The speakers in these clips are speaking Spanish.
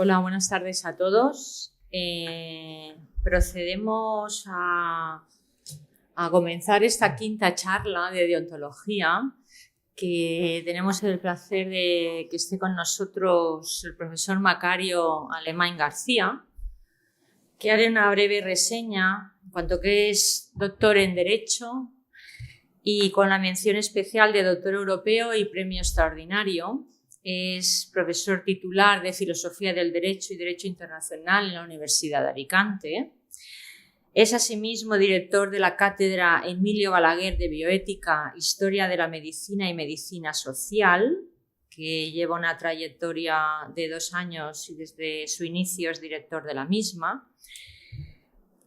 Hola, buenas tardes a todos. Procedemos a comenzar esta quinta charla de deontología, que tenemos el placer de que esté con nosotros el profesor Macario Alemany García, que haré una breve reseña en cuanto que es doctor en Derecho y con la mención especial de doctor europeo y premio extraordinario. Es profesor titular de Filosofía del Derecho y Derecho Internacional en la Universidad de Alicante. Es asimismo director de la Cátedra Emilio Balaguer de Bioética, Historia de la Medicina y Medicina Social, que lleva una trayectoria de 2 años y desde su inicio es director de la misma.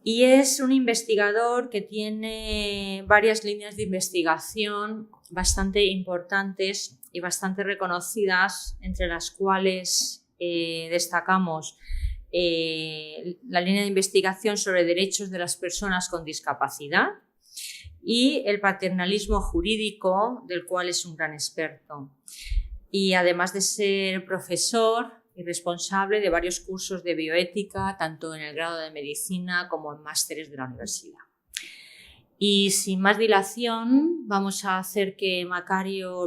Y es un investigador que tiene varias líneas de investigación bastante importantes y bastante reconocidas, entre las cuales destacamos la línea de investigación sobre derechos de las personas con discapacidad y el paternalismo jurídico, del cual es un gran experto. Y además de ser profesor y responsable de varios cursos de bioética, tanto en el grado de medicina como en másteres de la universidad. Y sin más dilación, vamos a hacer que el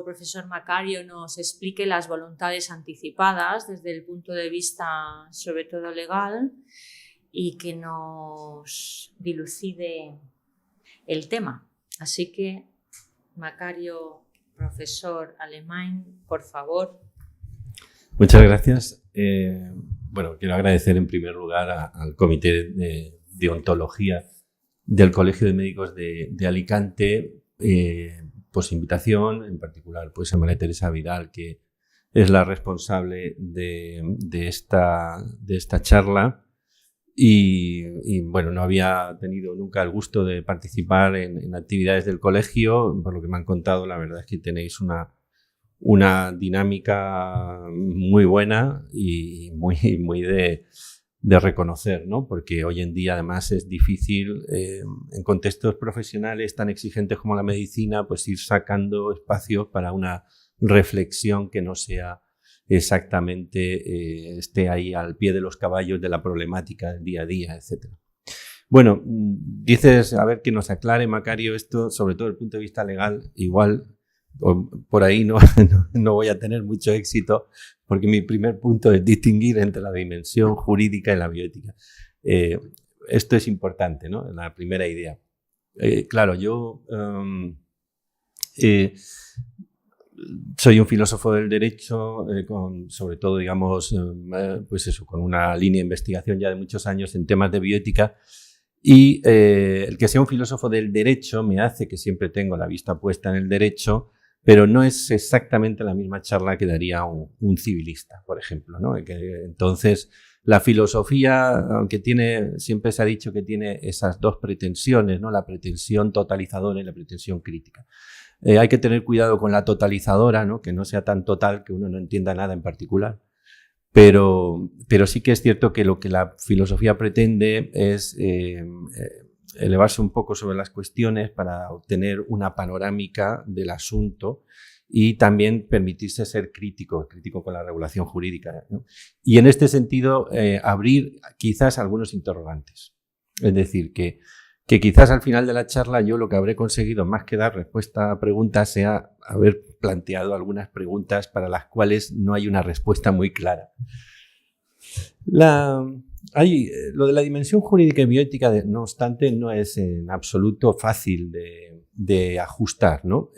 profesor Macario nos explique las voluntades anticipadas desde el punto de vista, sobre todo legal, y que nos dilucide el tema. Así que, Macario, profesor Alemany, por favor. Muchas gracias. Quiero agradecer en primer lugar al Comité de Deontología del Colegio de Médicos de Alicante por su invitación, en particular pues a María Teresa Vidal, que es la responsable de esta charla y no había tenido nunca el gusto de participar en actividades del colegio. Por lo que me han contado, la verdad es que tenéis una dinámica muy buena y muy de reconocer, ¿no? Porque hoy en día además es difícil en contextos profesionales tan exigentes como la medicina, pues ir sacando espacios para una reflexión que no sea exactamente esté ahí al pie de los caballos de la problemática del día a día, etc. Bueno, dices, a ver que nos aclare, Macario, esto sobre todo desde el punto de vista legal, igual por ahí no voy a tener mucho éxito, porque mi primer punto es distinguir entre la dimensión jurídica y la bioética. Esto es importante, ¿no? La primera idea. Claro, yo soy un filósofo del derecho, sobre todo, digamos, con una línea de investigación ya de muchos años en temas de bioética. Y el que sea un filósofo del derecho me hace que siempre tengo la vista puesta en el derecho, pero no es exactamente la misma charla que daría un civilista, por ejemplo, ¿no? Entonces, la filosofía, aunque siempre se ha dicho que tiene esas dos pretensiones, ¿no? La pretensión totalizadora y la pretensión crítica. Hay que tener cuidado con la totalizadora, ¿no? Que no sea tan total que uno no entienda nada en particular. Pero sí que es cierto que lo que la filosofía pretende es elevarse un poco sobre las cuestiones para obtener una panorámica del asunto y también permitirse ser crítico con la regulación jurídica, ¿no? Y en este sentido abrir quizás algunos interrogantes. Es decir, que quizás al final de la charla yo lo que habré conseguido, más que dar respuesta a preguntas, sea haber planteado algunas preguntas para las cuales no hay una respuesta muy clara. Lo de la dimensión jurídica y bioética, no obstante, no es en absoluto fácil de ajustar, ¿no?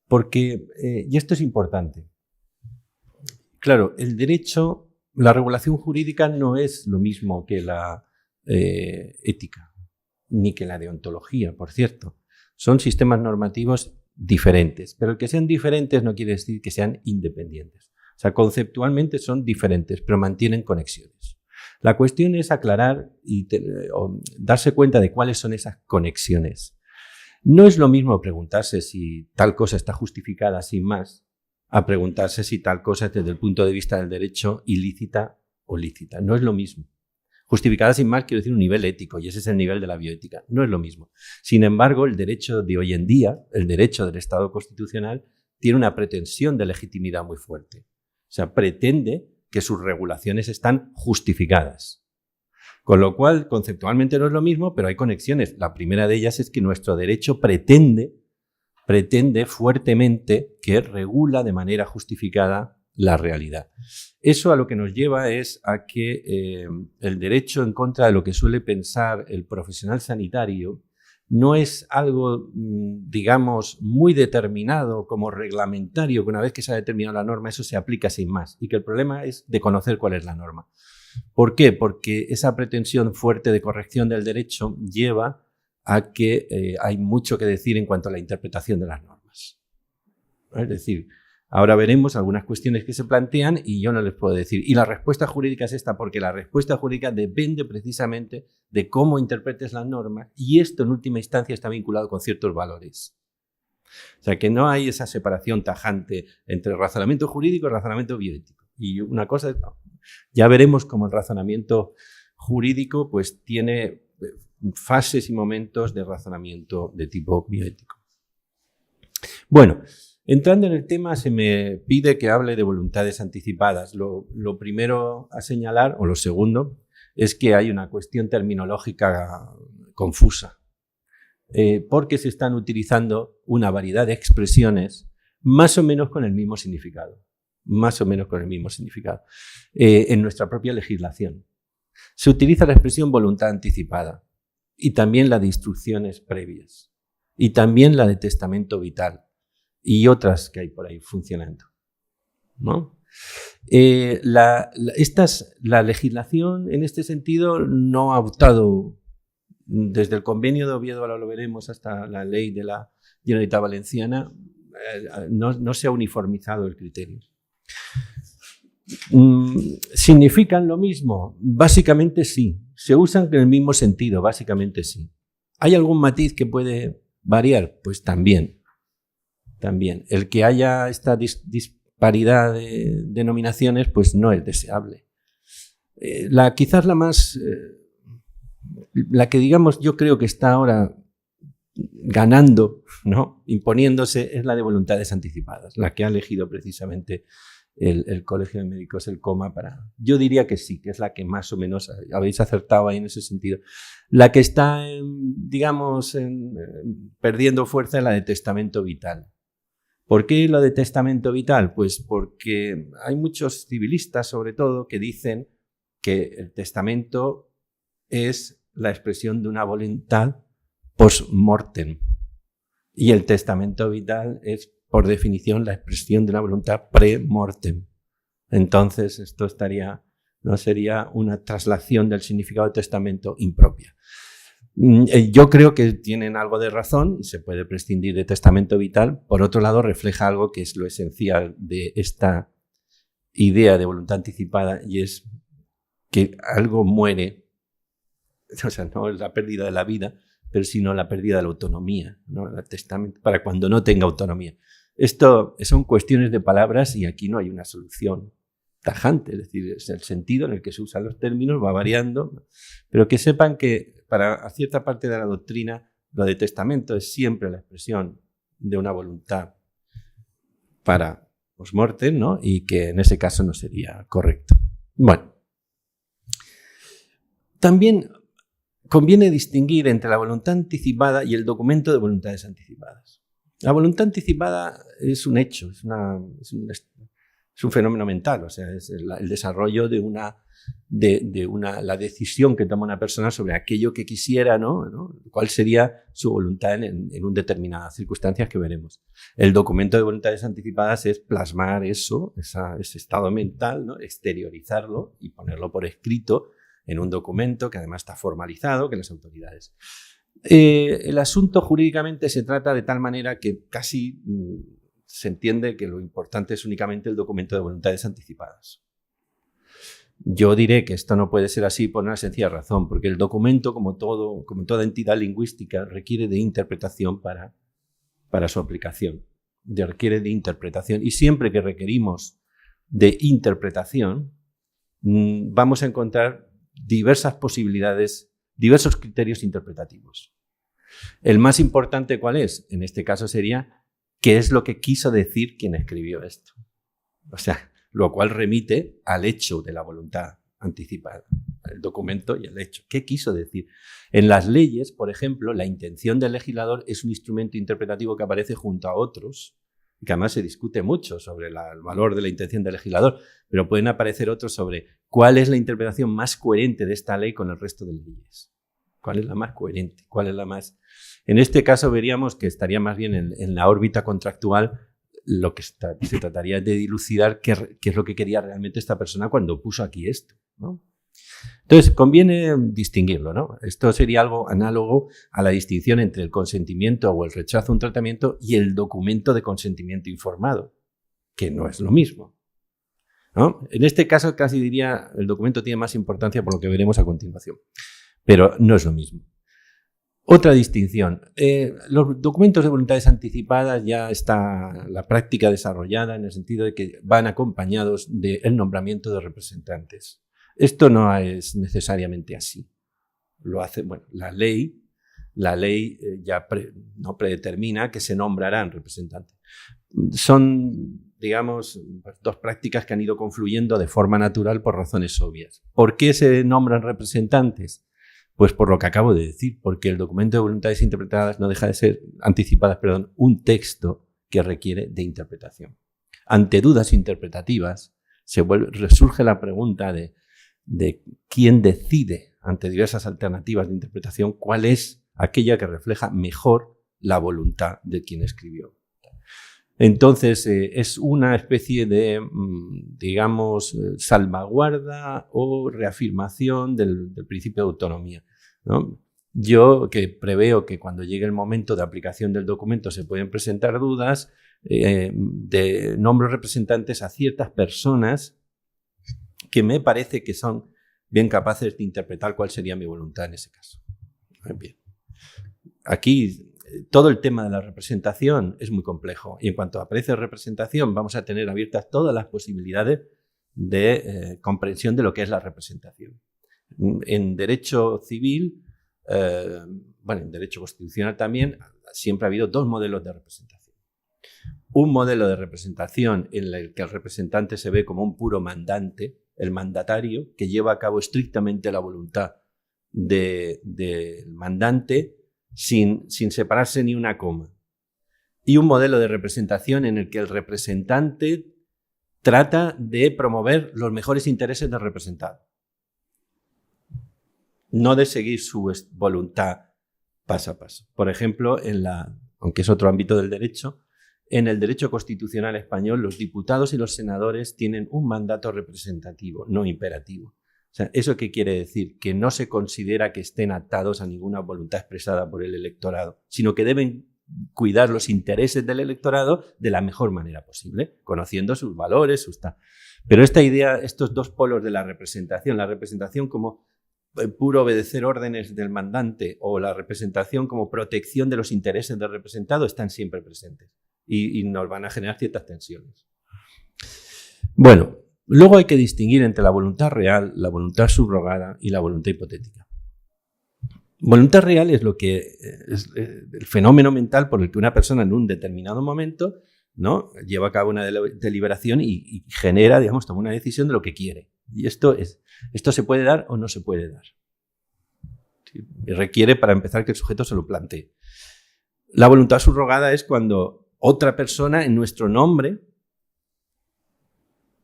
Porque, y esto es importante, claro, el derecho, la regulación jurídica no es lo mismo que la ética, ni que la deontología, por cierto. Son sistemas normativos diferentes, pero el que sean diferentes no quiere decir que sean independientes. O sea, conceptualmente son diferentes, pero mantienen conexiones. La cuestión es aclarar y darse cuenta de cuáles son esas conexiones. No es lo mismo preguntarse si tal cosa está justificada sin más, a preguntarse si tal cosa es desde el punto de vista del derecho ilícita o lícita. No es lo mismo. Justificada sin más quiero decir un nivel ético, y ese es el nivel de la bioética. No es lo mismo. Sin embargo, el derecho de hoy en día, el derecho del Estado constitucional, tiene una pretensión de legitimidad muy fuerte. O sea, pretende que sus regulaciones están justificadas. Con lo cual, conceptualmente no es lo mismo, pero hay conexiones. La primera de ellas es que nuestro derecho pretende fuertemente que regula de manera justificada la realidad. Eso a lo que nos lleva es a que el derecho, en contra de lo que suele pensar el profesional sanitario, no es algo, digamos, muy determinado como reglamentario, que una vez que se ha determinado la norma, eso se aplica sin más, y que el problema es de conocer cuál es la norma. ¿Por qué? Porque esa pretensión fuerte de corrección del derecho lleva a que hay mucho que decir en cuanto a la interpretación de las normas. Es decir, ahora veremos algunas cuestiones que se plantean y yo no les puedo decir. Y la respuesta jurídica es esta, porque la respuesta jurídica depende precisamente de cómo interpretes las normas y esto en última instancia está vinculado con ciertos valores. O sea, que no hay esa separación tajante entre razonamiento jurídico y razonamiento bioético. Y una cosa es, ya veremos cómo el razonamiento jurídico pues tiene fases y momentos de razonamiento de tipo bioético. Bueno, entrando en el tema, se me pide que hable de voluntades anticipadas. Lo primero a señalar, o lo segundo, es que hay una cuestión terminológica confusa, porque se están utilizando una variedad de expresiones más o menos con el mismo significado. En nuestra propia legislación. Se utiliza la expresión voluntad anticipada y también la de instrucciones previas y también la de testamento vital y otras que hay por ahí funcionando, ¿no? La legislación en este sentido no ha optado desde el convenio de Oviedo, ahora lo veremos, hasta la ley de la Generalitat Valenciana, no se ha uniformizado el criterio. ¿Significan lo mismo? Básicamente sí. ¿Se usan en el mismo sentido? Básicamente sí. ¿Hay algún matiz que puede variar? Pues también. El que haya esta disparidad de denominaciones pues no es deseable. Quizás la que digamos yo creo que está ahora ganando, ¿no? Imponiéndose, es la de voluntades anticipadas, la que ha elegido precisamente el Colegio de Médicos, el COMA, yo diría que sí, que es la que más o menos habéis acertado ahí en ese sentido. La que está, perdiendo fuerza es la de testamento vital. ¿Por qué la de testamento vital? Pues porque hay muchos civilistas, sobre todo, que dicen que el testamento es la expresión de una voluntad post-mortem y el testamento vital es, por definición, la expresión de una voluntad pre-mortem. Entonces, esto no sería una traslación del significado de testamento impropia. Yo creo que tienen algo de razón y se puede prescindir de testamento vital. Por otro lado, refleja algo que es lo esencial de esta idea de voluntad anticipada y es que algo muere, o sea, no es la pérdida de la vida, pero sino la pérdida de la autonomía, ¿no? El testamento para cuando no tenga autonomía. Esto son cuestiones de palabras y aquí no hay una solución tajante, es decir, es el sentido en el que se usan los términos, va variando, pero que sepan que para cierta parte de la doctrina lo de testamento es siempre la expresión de una voluntad para post-mortem, ¿no? Y que en ese caso no sería correcto. Bueno, también conviene distinguir entre la voluntad anticipada y el documento de voluntades anticipadas. La voluntad anticipada es un hecho, es un fenómeno mental, o sea, es el desarrollo de la decisión que toma una persona sobre aquello que quisiera, ¿no? ¿Cuál sería su voluntad en determinadas circunstancias que veremos? El documento de voluntades anticipadas es plasmar ese estado mental, ¿no? Exteriorizarlo y ponerlo por escrito en un documento que además está formalizado, que las autoridades. El asunto jurídicamente se trata de tal manera que casi se entiende que lo importante es únicamente el documento de voluntades anticipadas. Yo diré que esto no puede ser así por una sencilla razón, porque el documento, como toda entidad lingüística, requiere de interpretación para su aplicación. Requiere de interpretación. Y siempre que requerimos de interpretación, vamos a encontrar diversas posibilidades, diversos criterios interpretativos. El más importante, ¿cuál es? En este caso sería, ¿qué es lo que quiso decir quien escribió esto? O sea, lo cual remite al hecho de la voluntad anticipada, el documento y el hecho. ¿Qué quiso decir? En las leyes, por ejemplo, la intención del legislador es un instrumento interpretativo que aparece junto a otros, que además se discute mucho sobre el valor de la intención del legislador, pero pueden aparecer otros sobre cuál es la interpretación más coherente de esta ley con el resto de leyes. ¿Cuál es la más coherente? ¿Cuál es la más...? En este caso veríamos que estaría más bien en la órbita contractual. Lo que se trataría de dilucidar qué es lo que quería realmente esta persona cuando puso aquí esto, ¿no? Entonces, conviene distinguirlo, ¿no? Esto sería algo análogo a la distinción entre el consentimiento o el rechazo a un tratamiento y el documento de consentimiento informado, que no es lo mismo, ¿no? En este caso, casi diría, el documento tiene más importancia por lo que veremos a continuación, pero no es lo mismo. Otra distinción. Los documentos de voluntades anticipadas ya está la práctica desarrollada en el sentido de que van acompañados del nombramiento de representantes. Esto no es necesariamente así. Lo hace, bueno, la ley ya no predetermina que se nombrarán representantes. Son, digamos, dos prácticas que han ido confluyendo de forma natural por razones obvias. ¿Por qué se nombran representantes? Pues por lo que acabo de decir, porque el documento de voluntades interpretadas no deja de ser, anticipadas, perdón, un texto que requiere de interpretación. Ante dudas interpretativas, resurge la pregunta de quién decide, ante diversas alternativas de interpretación, cuál es aquella que refleja mejor la voluntad de quien escribió. Entonces, es una especie de, digamos, salvaguarda o reafirmación del principio de autonomía, ¿no? Yo que preveo que cuando llegue el momento de aplicación del documento se pueden presentar dudas, nombro representantes a ciertas personas que me parece que son bien capaces de interpretar cuál sería mi voluntad en ese caso. Bien. Aquí todo el tema de la representación es muy complejo y en cuanto aparece representación vamos a tener abiertas todas las posibilidades de comprensión de lo que es la representación. En derecho civil, bueno, en derecho constitucional también, siempre ha habido dos modelos de representación. Un modelo de representación en el que el representante se ve como un puro mandante, el mandatario, que lleva a cabo estrictamente la voluntad del mandante sin separarse ni una coma. Y un modelo de representación en el que el representante trata de promover los mejores intereses del representado, no de seguir su voluntad paso a paso. Por ejemplo, aunque es otro ámbito del derecho, en el derecho constitucional español los diputados y los senadores tienen un mandato representativo, no imperativo. O sea, ¿eso qué quiere decir? Que no se considera que estén atados a ninguna voluntad expresada por el electorado, sino que deben cuidar los intereses del electorado de la mejor manera posible, conociendo sus valores, Pero esta idea, estos dos polos de la representación como puro obedecer órdenes del mandante o la representación como protección de los intereses del representado, están siempre presentes y nos van a generar ciertas tensiones. Bueno, luego hay que distinguir entre la voluntad real, la voluntad subrogada y la voluntad hipotética. Voluntad real es lo que es el fenómeno mental por el que una persona en un determinado momento, ¿no?, lleva a cabo una deliberación y genera, digamos, toma una decisión de lo que quiere. Y esto se puede dar o no se puede dar. ¿Sí? Y requiere, para empezar, que el sujeto se lo plantee. La voluntad subrogada es cuando otra persona en nuestro nombre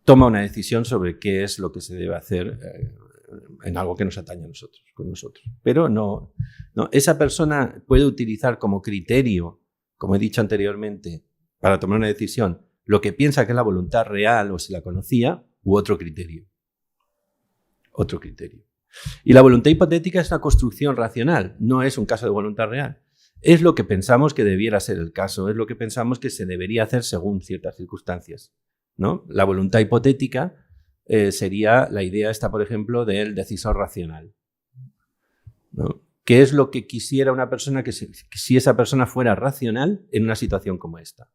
toma una decisión sobre qué es lo que se debe hacer en algo que nos atañe a nosotros, con nosotros. Pero no, esa persona puede utilizar como criterio, como he dicho anteriormente, para tomar una decisión, lo que piensa que es la voluntad real o si la conocía, u otro criterio. Otro criterio. Y la voluntad hipotética es una construcción racional, no es un caso de voluntad real. Es lo que pensamos que debiera ser el caso, es lo que pensamos que se debería hacer según ciertas circunstancias, ¿no? La voluntad hipotética sería la idea esta, por ejemplo, del decisor racional, ¿no? ¿Qué es lo que quisiera una persona que si esa persona fuera racional en una situación como esta?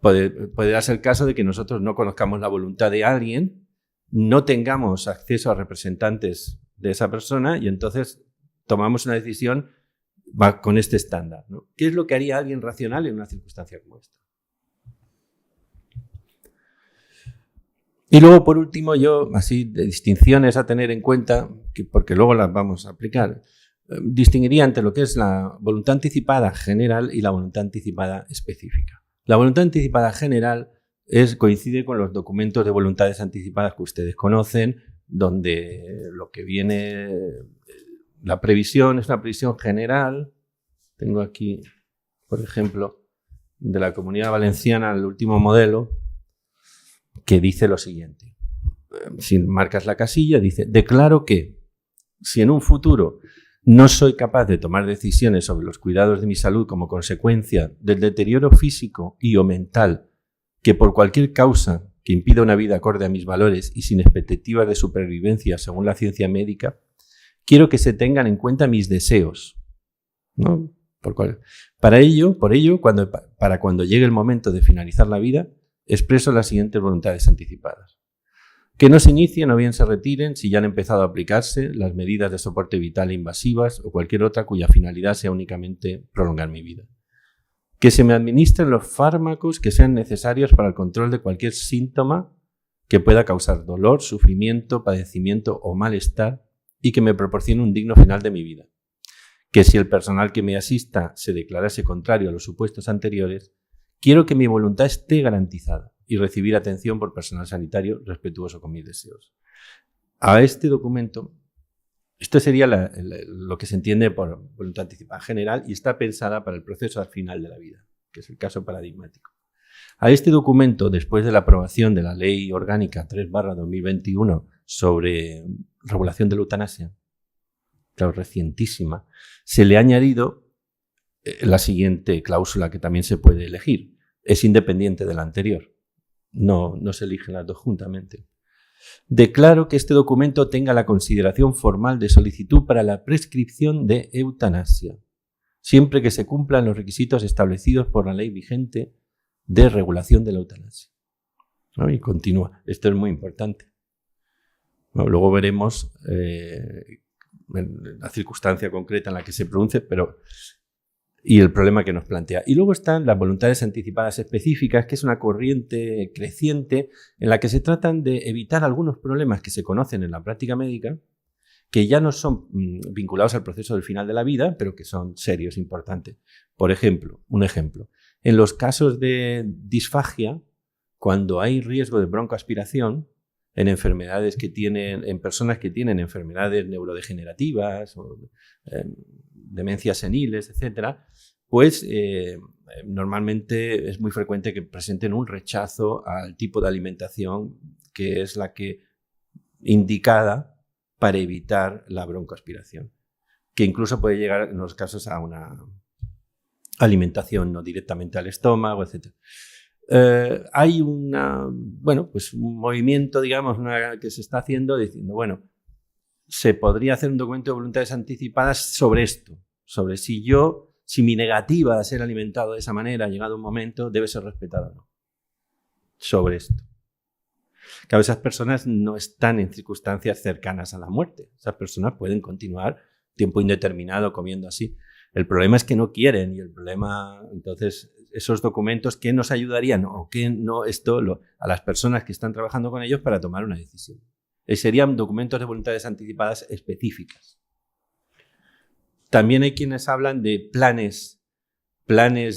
Puede darse el caso de que nosotros no conozcamos la voluntad de alguien, no tengamos acceso a representantes de esa persona y entonces tomamos una decisión con este estándar, ¿no? ¿Qué es lo que haría alguien racional en una circunstancia como esta? Y luego, por último, yo, así, de distinciones a tener en cuenta, porque luego las vamos a aplicar, distinguiría entre lo que es la voluntad anticipada general y la voluntad anticipada específica. La voluntad anticipada general coincide con los documentos de voluntades anticipadas que ustedes conocen, donde lo que viene, la previsión es una previsión general. Tengo aquí, por ejemplo, de la Comunidad Valenciana, el último modelo, que dice lo siguiente. Si marcas la casilla, dice: declaro que si en un futuro no soy capaz de tomar decisiones sobre los cuidados de mi salud como consecuencia del deterioro físico y o mental que por cualquier causa que impida una vida acorde a mis valores y sin expectativas de supervivencia según la ciencia médica, quiero que se tengan en cuenta mis deseos, ¿no? Por ello, para cuando llegue el momento de finalizar la vida, expreso las siguientes voluntades anticipadas. Que no se inicien o bien se retiren si ya han empezado a aplicarse las medidas de soporte vital invasivas o cualquier otra cuya finalidad sea únicamente prolongar mi vida. Que se me administren los fármacos que sean necesarios para el control de cualquier síntoma que pueda causar dolor, sufrimiento, padecimiento o malestar y que me proporcione un digno final de mi vida. Que si el personal que me asista se declarase contrario a los supuestos anteriores, quiero que mi voluntad esté garantizada y recibir atención por personal sanitario respetuoso con mis deseos. A este documento, esto sería lo que se entiende por voluntad anticipada general y está pensada para el proceso al final de la vida, que es el caso paradigmático. A este documento, después de la aprobación de la Ley Orgánica 3/2021 sobre regulación de la eutanasia, claro, recientísima, se le ha añadido la siguiente cláusula que también se puede elegir. Es independiente de la anterior. No se eligen las dos juntamente. Declaro que este documento tenga la consideración formal de solicitud para la prescripción de eutanasia, siempre que se cumplan los requisitos establecidos por la ley vigente de regulación de la eutanasia. ¿No? Y continúa. Esto es muy importante. Bueno, luego veremos la circunstancia concreta en la que se produce, y el problema que nos plantea. Y luego están las voluntades anticipadas específicas, que es una corriente creciente en la que se tratan de evitar algunos problemas que se conocen en la práctica médica, que ya no son vinculados al proceso del final de la vida, pero que son serios, importantes. Por ejemplo, en los casos de disfagia, cuando hay riesgo de broncoaspiración, en personas que tienen enfermedades neurodegenerativas o demencias seniles, etcétera, pues normalmente es muy frecuente que presenten un rechazo al tipo de alimentación que es la que indicada para evitar la broncoaspiración, que incluso puede llegar en los casos a una alimentación no directamente al estómago, etcétera. Hay un movimiento, digamos, que se está haciendo diciendo, bueno, se podría hacer un documento de voluntades anticipadas sobre esto, sobre si mi negativa a ser alimentado de esa manera, llegado un momento, debe ser respetada o no. Sobre esto. Claro, esas personas no están en circunstancias cercanas a la muerte. Esas personas pueden continuar tiempo indeterminado comiendo así. El problema es que no quieren y entonces, esos documentos, ¿qué nos ayudarían o qué no a las personas que están trabajando con ellos para tomar una decisión? Serían documentos de voluntades anticipadas específicas. También hay quienes hablan de planes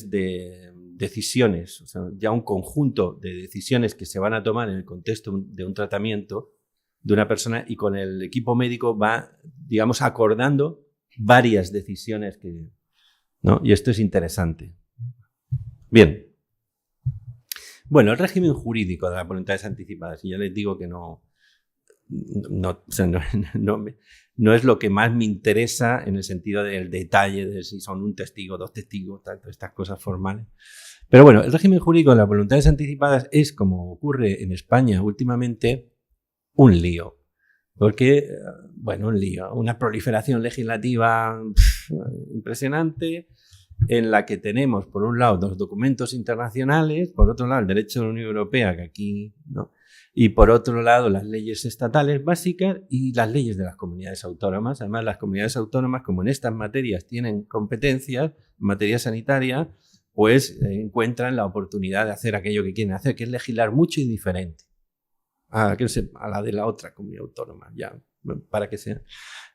de decisiones, o sea, ya un conjunto de decisiones que se van a tomar en el contexto de un tratamiento de una persona y con el equipo médico va, digamos, acordando varias decisiones ¿no? Y esto es interesante. Bien. Bueno, el régimen jurídico de las voluntades anticipadas, y ya les digo que no es lo que más me interesa en el sentido del detalle de si son un testigo, dos testigos, estas cosas formales. Pero bueno, el régimen jurídico de las voluntades anticipadas es, como ocurre en España últimamente, un lío. Porque, una proliferación legislativa impresionante en la que tenemos, por un lado, los documentos internacionales, por otro lado, el derecho de la Unión Europea, que aquí, ¿no? Y por otro lado, las leyes estatales básicas y las leyes de las comunidades autónomas. Además, las comunidades autónomas, como en estas materias tienen competencias, en materia sanitaria, pues encuentran la oportunidad de hacer aquello que quieren hacer, que es legislar mucho y diferente. a la de la otra comunidad autónoma, ya, para que sea.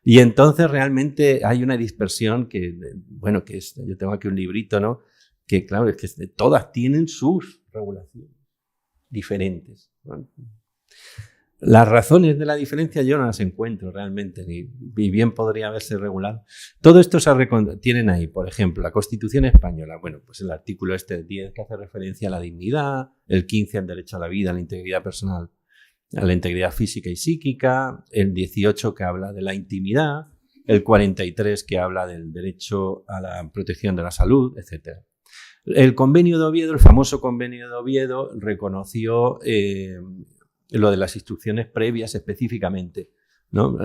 Y entonces realmente hay una dispersión que, bueno, yo tengo aquí un librito, ¿no? Que claro, es que todas tienen sus regulaciones diferentes, ¿no? Las razones de la diferencia yo no las encuentro realmente, ni bien podría haberse regulado. Todo esto tienen ahí, por ejemplo, la Constitución española. Bueno, pues el artículo 10 que hace referencia a la dignidad, el 15 al derecho a la vida, a la integridad personal, a la integridad física y psíquica, el 18 que habla de la intimidad, el 43 que habla del derecho a la protección de la salud, etc. El Convenio de Oviedo, el famoso Convenio de Oviedo, reconoció lo de las instrucciones previas específicamente, ¿no?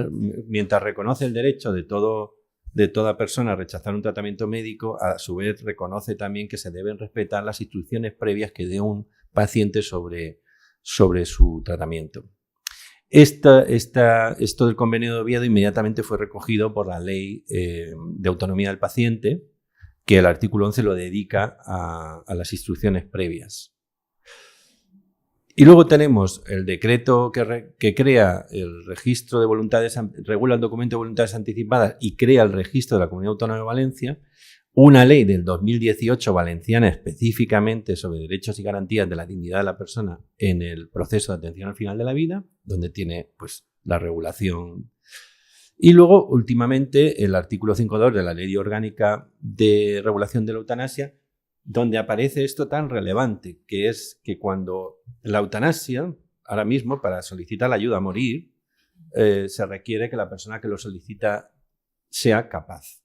Mientras reconoce el derecho de toda persona a rechazar un tratamiento médico, a su vez reconoce también que se deben respetar las instrucciones previas que dé un paciente sobre su tratamiento. Esto del Convenio de Oviedo inmediatamente fue recogido por la Ley de Autonomía del Paciente, que el artículo 11 lo dedica a las instrucciones previas. Y luego tenemos el decreto que crea el registro de voluntades, regula el documento de voluntades anticipadas y crea el registro de la Comunidad Autónoma de Valencia, una ley del 2018 valenciana específicamente sobre derechos y garantías de la dignidad de la persona en el proceso de atención al final de la vida, donde tiene pues la regulación. Y luego, últimamente, el artículo 5.2 de la Ley Orgánica de Regulación de la Eutanasia, donde aparece esto tan relevante, que es que cuando la eutanasia, ahora mismo, para solicitar la ayuda a morir, se requiere que la persona que lo solicita sea capaz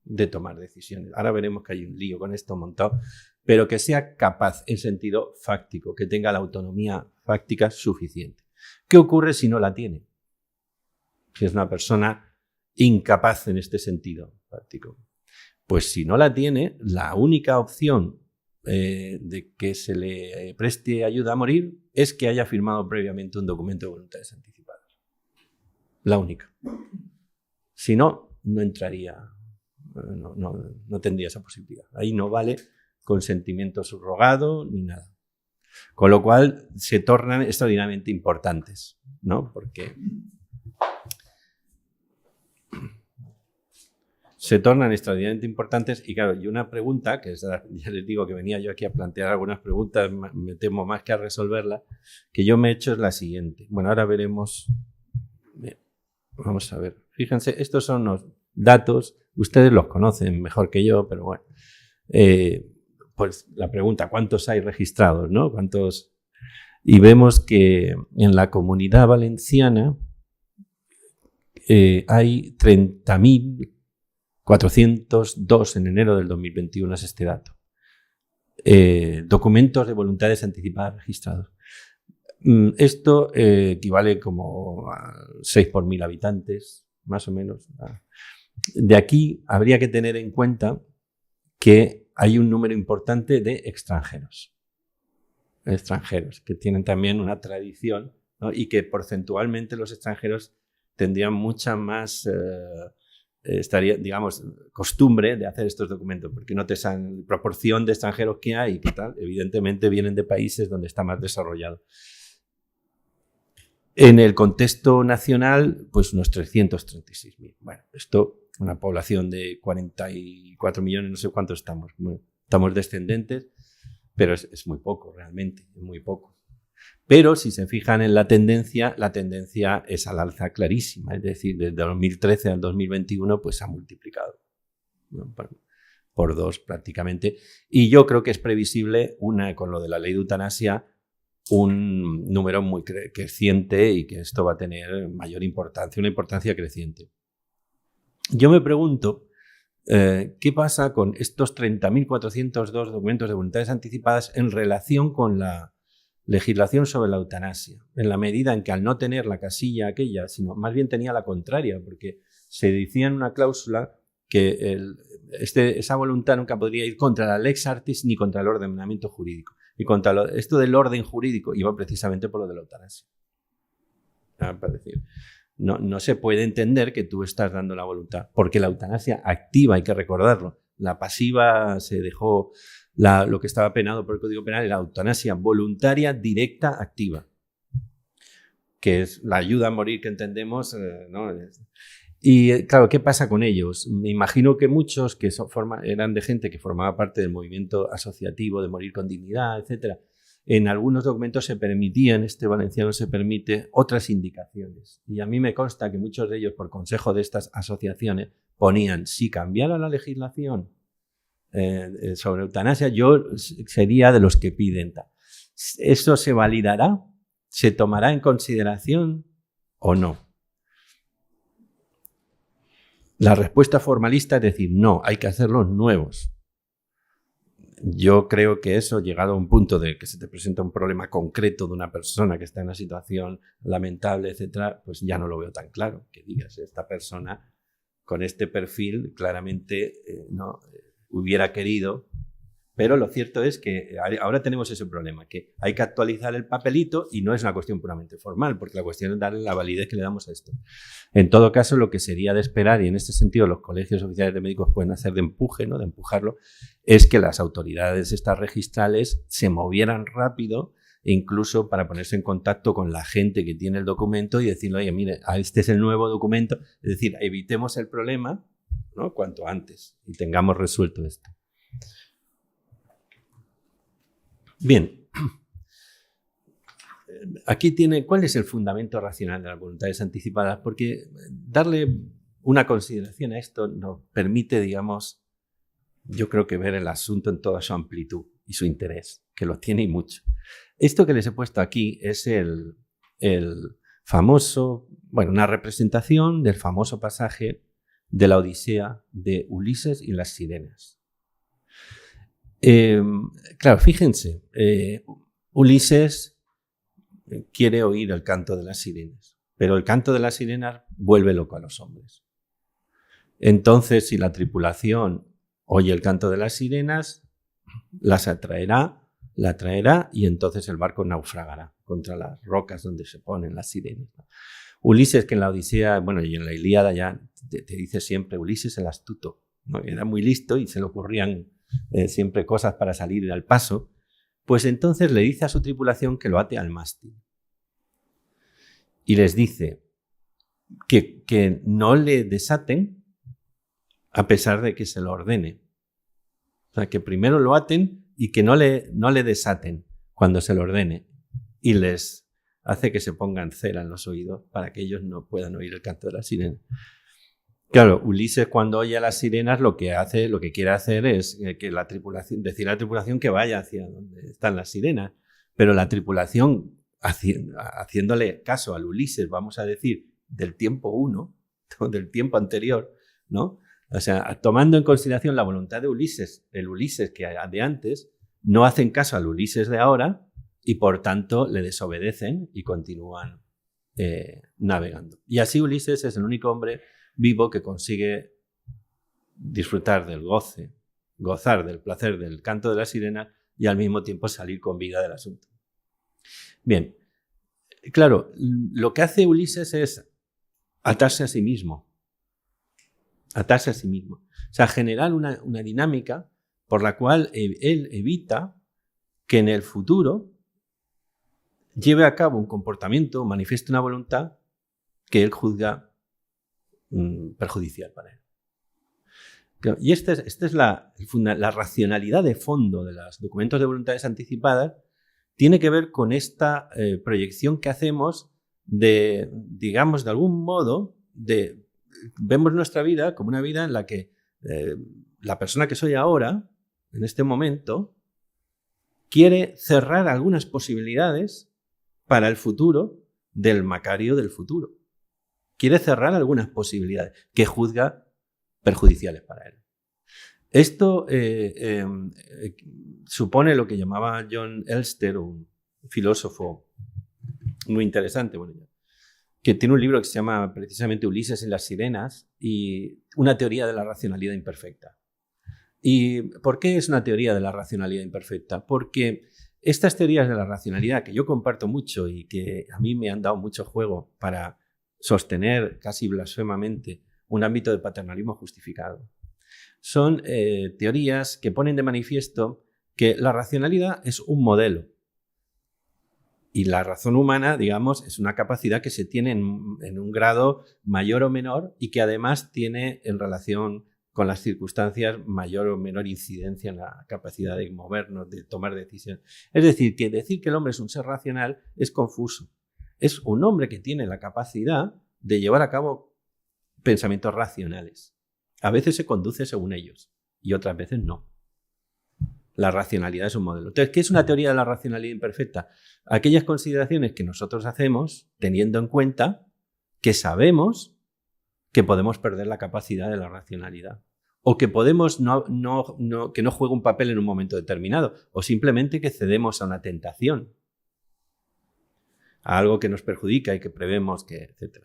de tomar decisiones. Ahora veremos que hay un lío con esto montado, pero que sea capaz en sentido fáctico, que tenga la autonomía fáctica suficiente. ¿Qué ocurre si no la tiene? Si es una persona incapaz en este sentido fáctico. Pues si no la tiene, la única opción de que se le preste ayuda a morir es que haya firmado previamente un documento de voluntades anticipadas. La única. Si no, no entraría, no tendría esa posibilidad. Ahí no vale consentimiento subrogado ni nada. Con lo cual se tornan extraordinariamente importantes, ¿no? Porque se tornan extraordinariamente importantes y claro, y una pregunta, que ya les digo que venía yo aquí a plantear algunas preguntas, me temo más que a resolverlas, que yo me he hecho es la siguiente. Bueno, ahora veremos, vamos a ver, fíjense, estos son los datos, ustedes los conocen mejor que yo, pero bueno, pues la pregunta, ¿cuántos hay registrados, no? ¿Cuántos? Y vemos que en la Comunidad Valenciana hay 30.402 en enero del 2021, es este dato. Documentos de voluntades anticipadas registrados. Esto equivale como a 6 por 1000 habitantes, más o menos. De aquí habría que tener en cuenta que hay un número importante de extranjeros que tienen también una tradición, ¿no? Y que porcentualmente los extranjeros tendrían mucha más costumbre de hacer estos documentos, porque no te saben proporción de extranjeros que hay, ¿qué tal? Evidentemente vienen de países donde está más desarrollado. En el contexto nacional, pues unos 336.000. Bueno, esto, una población de 44 millones, no sé cuántos estamos descendentes, pero es muy poco realmente, es muy poco. Pero si se fijan en la tendencia es al alza clarísima, es decir, desde 2013 al 2021 pues se ha multiplicado, ¿no? por 2 prácticamente. Y yo creo que es previsible, con lo de la ley de eutanasia, un número muy creciente y que esto va a tener mayor importancia, una importancia creciente. Yo me pregunto, ¿qué pasa con estos 30.402 documentos de voluntades anticipadas en relación con la legislación sobre la eutanasia? En la medida en que al no tener la casilla aquella, sino más bien tenía la contraria, porque se decía en una cláusula que esa voluntad nunca podría ir contra la lex artis ni contra el ordenamiento jurídico. Y contra esto del orden jurídico iba precisamente por lo de la eutanasia. Para decir, no se puede entender que tú estás dando la voluntad, porque la eutanasia activa, hay que recordarlo. La pasiva se dejó, lo que estaba penado por el Código Penal era la eutanasia voluntaria, directa, activa. que es la ayuda a morir que entendemos, ¿no? Y claro, ¿qué pasa con ellos? Me imagino que muchos que eran de gente que formaba parte del movimiento asociativo de morir con dignidad, etcétera. En algunos documentos se permitían, este valenciano se permite, otras indicaciones. Y a mí me consta que muchos de ellos, por consejo de estas asociaciones, ponían, si cambiara la legislación sobre eutanasia, yo sería de los que piden tal. ¿Eso se validará? ¿Se tomará en consideración o no? La respuesta formalista es decir, no, hay que hacerlos nuevos. Yo creo que eso, llegado a un punto de que se te presenta un problema concreto de una persona que está en una situación lamentable, etcétera, pues ya no lo veo tan claro. Que digas, esta persona con este perfil claramente no hubiera querido. Pero lo cierto es que ahora tenemos ese problema, que hay que actualizar el papelito y no es una cuestión puramente formal, porque la cuestión es darle la validez que le damos a esto. En todo caso, lo que sería de esperar, y en este sentido los colegios oficiales de médicos pueden hacer de empuje, ¿no? De empujarlo, es que las autoridades estas registrales se movieran rápido, incluso para ponerse en contacto con la gente que tiene el documento y decirle, oye, mire, este es el nuevo documento, es decir, evitemos el problema, ¿no? Cuanto antes y tengamos resuelto esto. Bien, aquí tiene cuál es el fundamento racional de las voluntades anticipadas, porque darle una consideración a esto nos permite, digamos, yo creo que ver el asunto en toda su amplitud y su interés, que lo tiene y mucho. Esto que les he puesto aquí es el famoso, bueno, una representación del famoso pasaje de la Odisea de Ulises y las sirenas. Claro, fíjense, Ulises quiere oír el canto de las sirenas, pero el canto de las sirenas vuelve loco a los hombres. Entonces, si la tripulación oye el canto de las sirenas, la atraerá y entonces el barco naufragará contra las rocas donde se ponen las sirenas. Ulises, que en la Odisea, bueno, y en la Ilíada ya te dice siempre, Ulises el astuto, ¿no? Era muy listo y se le ocurrían siempre cosas para salir al paso, pues entonces le dice a su tripulación que lo ate al mástil. Y les dice que no le desaten a pesar de que se lo ordene. O sea, que primero lo aten y que no le desaten cuando se lo ordene. Y les hace que se pongan cera en los oídos para que ellos no puedan oír el canto de la sirena. Claro, Ulises cuando oye a las sirenas lo que quiere hacer es que la tripulación, decir a la tripulación que vaya hacia donde están las sirenas, pero la tripulación haciéndole caso al Ulises, vamos a decir, del tiempo 1, del tiempo anterior, ¿no? O sea, tomando en consideración la voluntad de Ulises, el Ulises que de antes, no hacen caso al Ulises de ahora y por tanto le desobedecen y continúan navegando. Y así Ulises es el único hombre vivo que consigue disfrutar del gozar del placer del canto de la sirena y al mismo tiempo salir con vida del asunto. Bien, claro, lo que hace Ulises es atarse a sí mismo. O sea, generar una dinámica por la cual él evita que en el futuro lleve a cabo un comportamiento, manifieste una voluntad que él juzga perjudicial para él. Y esta es la racionalidad de fondo de los documentos de voluntades anticipadas, tiene que ver con esta proyección que hacemos de, digamos, de algún modo, vemos nuestra vida como una vida en la que la persona que soy ahora, en este momento, quiere cerrar algunas posibilidades para el futuro del Macario del futuro. Quiere cerrar algunas posibilidades que juzga perjudiciales para él. Esto supone lo que llamaba John Elster, un filósofo muy interesante, bueno, que tiene un libro que se llama precisamente Ulises y las sirenas y una teoría de la racionalidad imperfecta. ¿Y por qué es una teoría de la racionalidad imperfecta? Porque estas teorías de la racionalidad que yo comparto mucho y que a mí me han dado mucho juego para sostener casi blasfemamente un ámbito de paternalismo justificado, son teorías que ponen de manifiesto que la racionalidad es un modelo Y la razón humana, digamos, es una capacidad que se tiene en un grado mayor o menor y que además tiene en relación con las circunstancias mayor o menor incidencia en la capacidad de movernos, de tomar decisiones. Es decir que el hombre es un ser racional es confuso. Es un hombre que tiene la capacidad de llevar a cabo pensamientos racionales. A veces se conduce según ellos y otras veces no. La racionalidad es un modelo. Entonces, ¿qué es una teoría de la racionalidad imperfecta? Aquellas consideraciones que nosotros hacemos teniendo en cuenta que sabemos que podemos perder la capacidad de la racionalidad o que podemos que no juegue un papel en un momento determinado o simplemente que cedemos a una tentación, a algo que nos perjudica y que prevemos que, etc.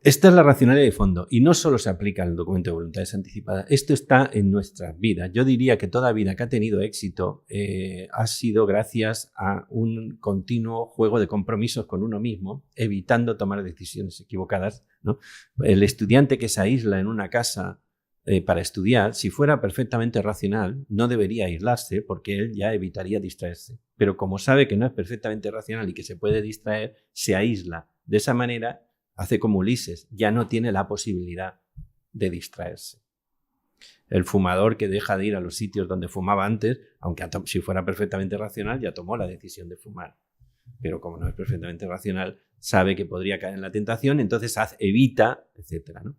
Esta es la racionalidad de fondo y no solo se aplica al documento de voluntades anticipadas, esto está en nuestras vidas. Yo diría que toda vida que ha tenido éxito ha sido gracias a un continuo juego de compromisos con uno mismo, evitando tomar decisiones equivocadas, ¿no? El estudiante que se aísla en una casa para estudiar, si fuera perfectamente racional, no debería aislarse porque él ya evitaría distraerse. Pero como sabe que no es perfectamente racional y que se puede distraer, se aísla. De esa manera hace como Ulises, ya no tiene la posibilidad de distraerse. El fumador que deja de ir a los sitios donde fumaba antes, aunque si fuera perfectamente racional, ya tomó la decisión de fumar. Pero como no es perfectamente racional, sabe que podría caer en la tentación, entonces evita, etc., ¿no?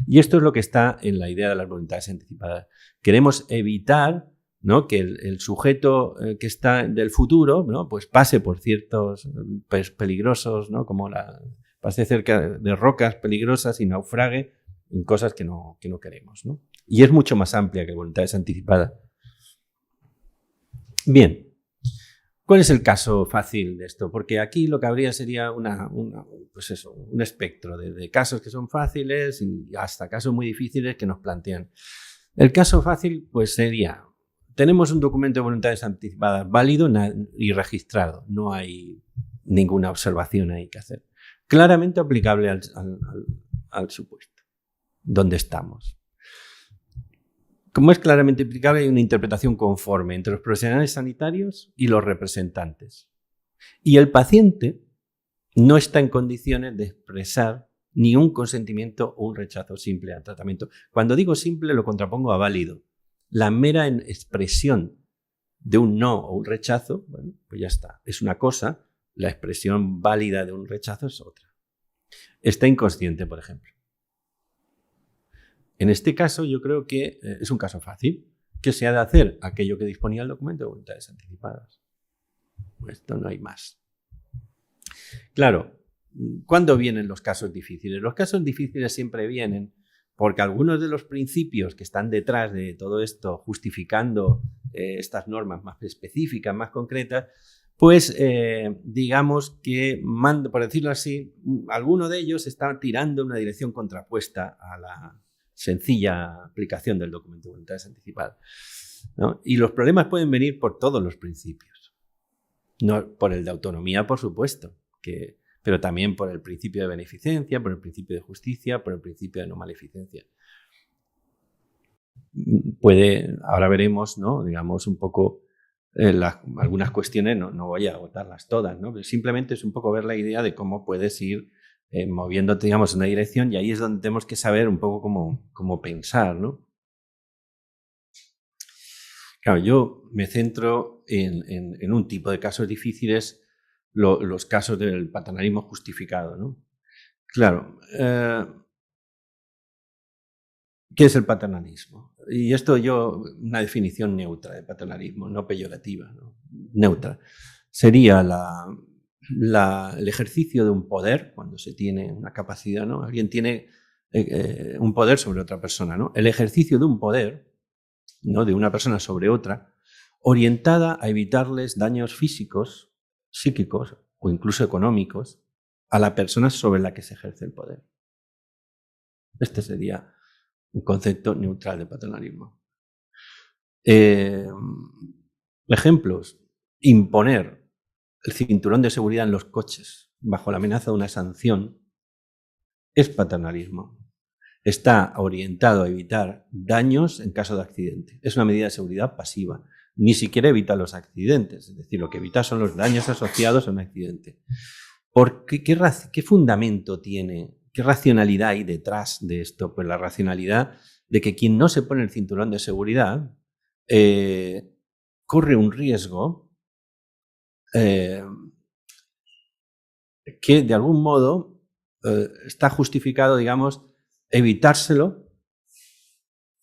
Y esto es lo que está en la idea de las voluntades anticipadas. Queremos evitar, ¿no?, que el sujeto que está del futuro, ¿no?, pues pase por ciertos peligrosos, ¿no?, como pase cerca de rocas peligrosas y naufrague en cosas que no queremos, ¿no? Y es mucho más amplia que voluntades anticipadas. Bien, ¿cuál es el caso fácil de esto? Porque aquí lo que habría sería un espectro de casos que son fáciles y hasta casos muy difíciles que nos plantean. El caso fácil pues sería, tenemos un documento de voluntades anticipadas válido y registrado, no hay ninguna observación ahí que hacer. Claramente aplicable al supuesto donde estamos. Como es claramente aplicable, hay una interpretación conforme entre los profesionales sanitarios y los representantes. Y el paciente no está en condiciones de expresar ni un consentimiento o un rechazo simple al tratamiento. Cuando digo simple, lo contrapongo a válido. La mera expresión de un no o un rechazo, bueno, pues ya está. Es una cosa. La expresión válida de un rechazo es otra. Está inconsciente, por ejemplo. En este caso, yo creo que es un caso fácil. ¿Qué se ha de hacer? Aquello que disponía el documento de voluntades anticipadas. Esto no hay más. Claro, ¿cuándo vienen los casos difíciles? Los casos difíciles siempre vienen porque algunos de los principios que están detrás de todo esto, justificando estas normas más específicas, más concretas, pues digamos que, por decirlo así, alguno de ellos está tirando en una dirección contrapuesta a la sencilla aplicación del documento de voluntades anticipadas, ¿no? Y los problemas pueden venir por todos los principios. No, por el de autonomía, por supuesto, pero también por el principio de beneficencia, por el principio de justicia, por el principio de no maleficencia. Ahora veremos, ¿no?, digamos, un poco algunas cuestiones, no voy a agotarlas todas, ¿no? Pero simplemente es un poco ver la idea de cómo puedes ir moviéndote, digamos, en una dirección, y ahí es donde tenemos que saber un poco cómo pensar, ¿no? Claro, yo me centro en un tipo de casos difíciles, los casos del paternalismo justificado, ¿no? Claro, ¿qué es el paternalismo? Y esto una definición neutra de paternalismo, no peyorativa, ¿no? Neutra. Sería el ejercicio de un poder, cuando se tiene una capacidad, ¿no? Alguien tiene un poder sobre otra persona, ¿no? El ejercicio de un poder, ¿no?, de una persona sobre otra, orientada a evitarles daños físicos, psíquicos o incluso económicos a la persona sobre la que se ejerce el poder. Este sería un concepto neutral de paternalismo. Ejemplos: imponer el cinturón de seguridad en los coches bajo la amenaza de una sanción es paternalismo. está orientado a evitar daños en caso de accidente. Es una medida de seguridad pasiva. Ni siquiera evita los accidentes, es decir, lo que evita son los daños asociados a un accidente. ¿Qué fundamento tiene? ¿Qué racionalidad hay detrás de esto? Pues la racionalidad de que quien no se pone el cinturón de seguridad corre un riesgo que de algún modo está justificado, digamos, evitárselo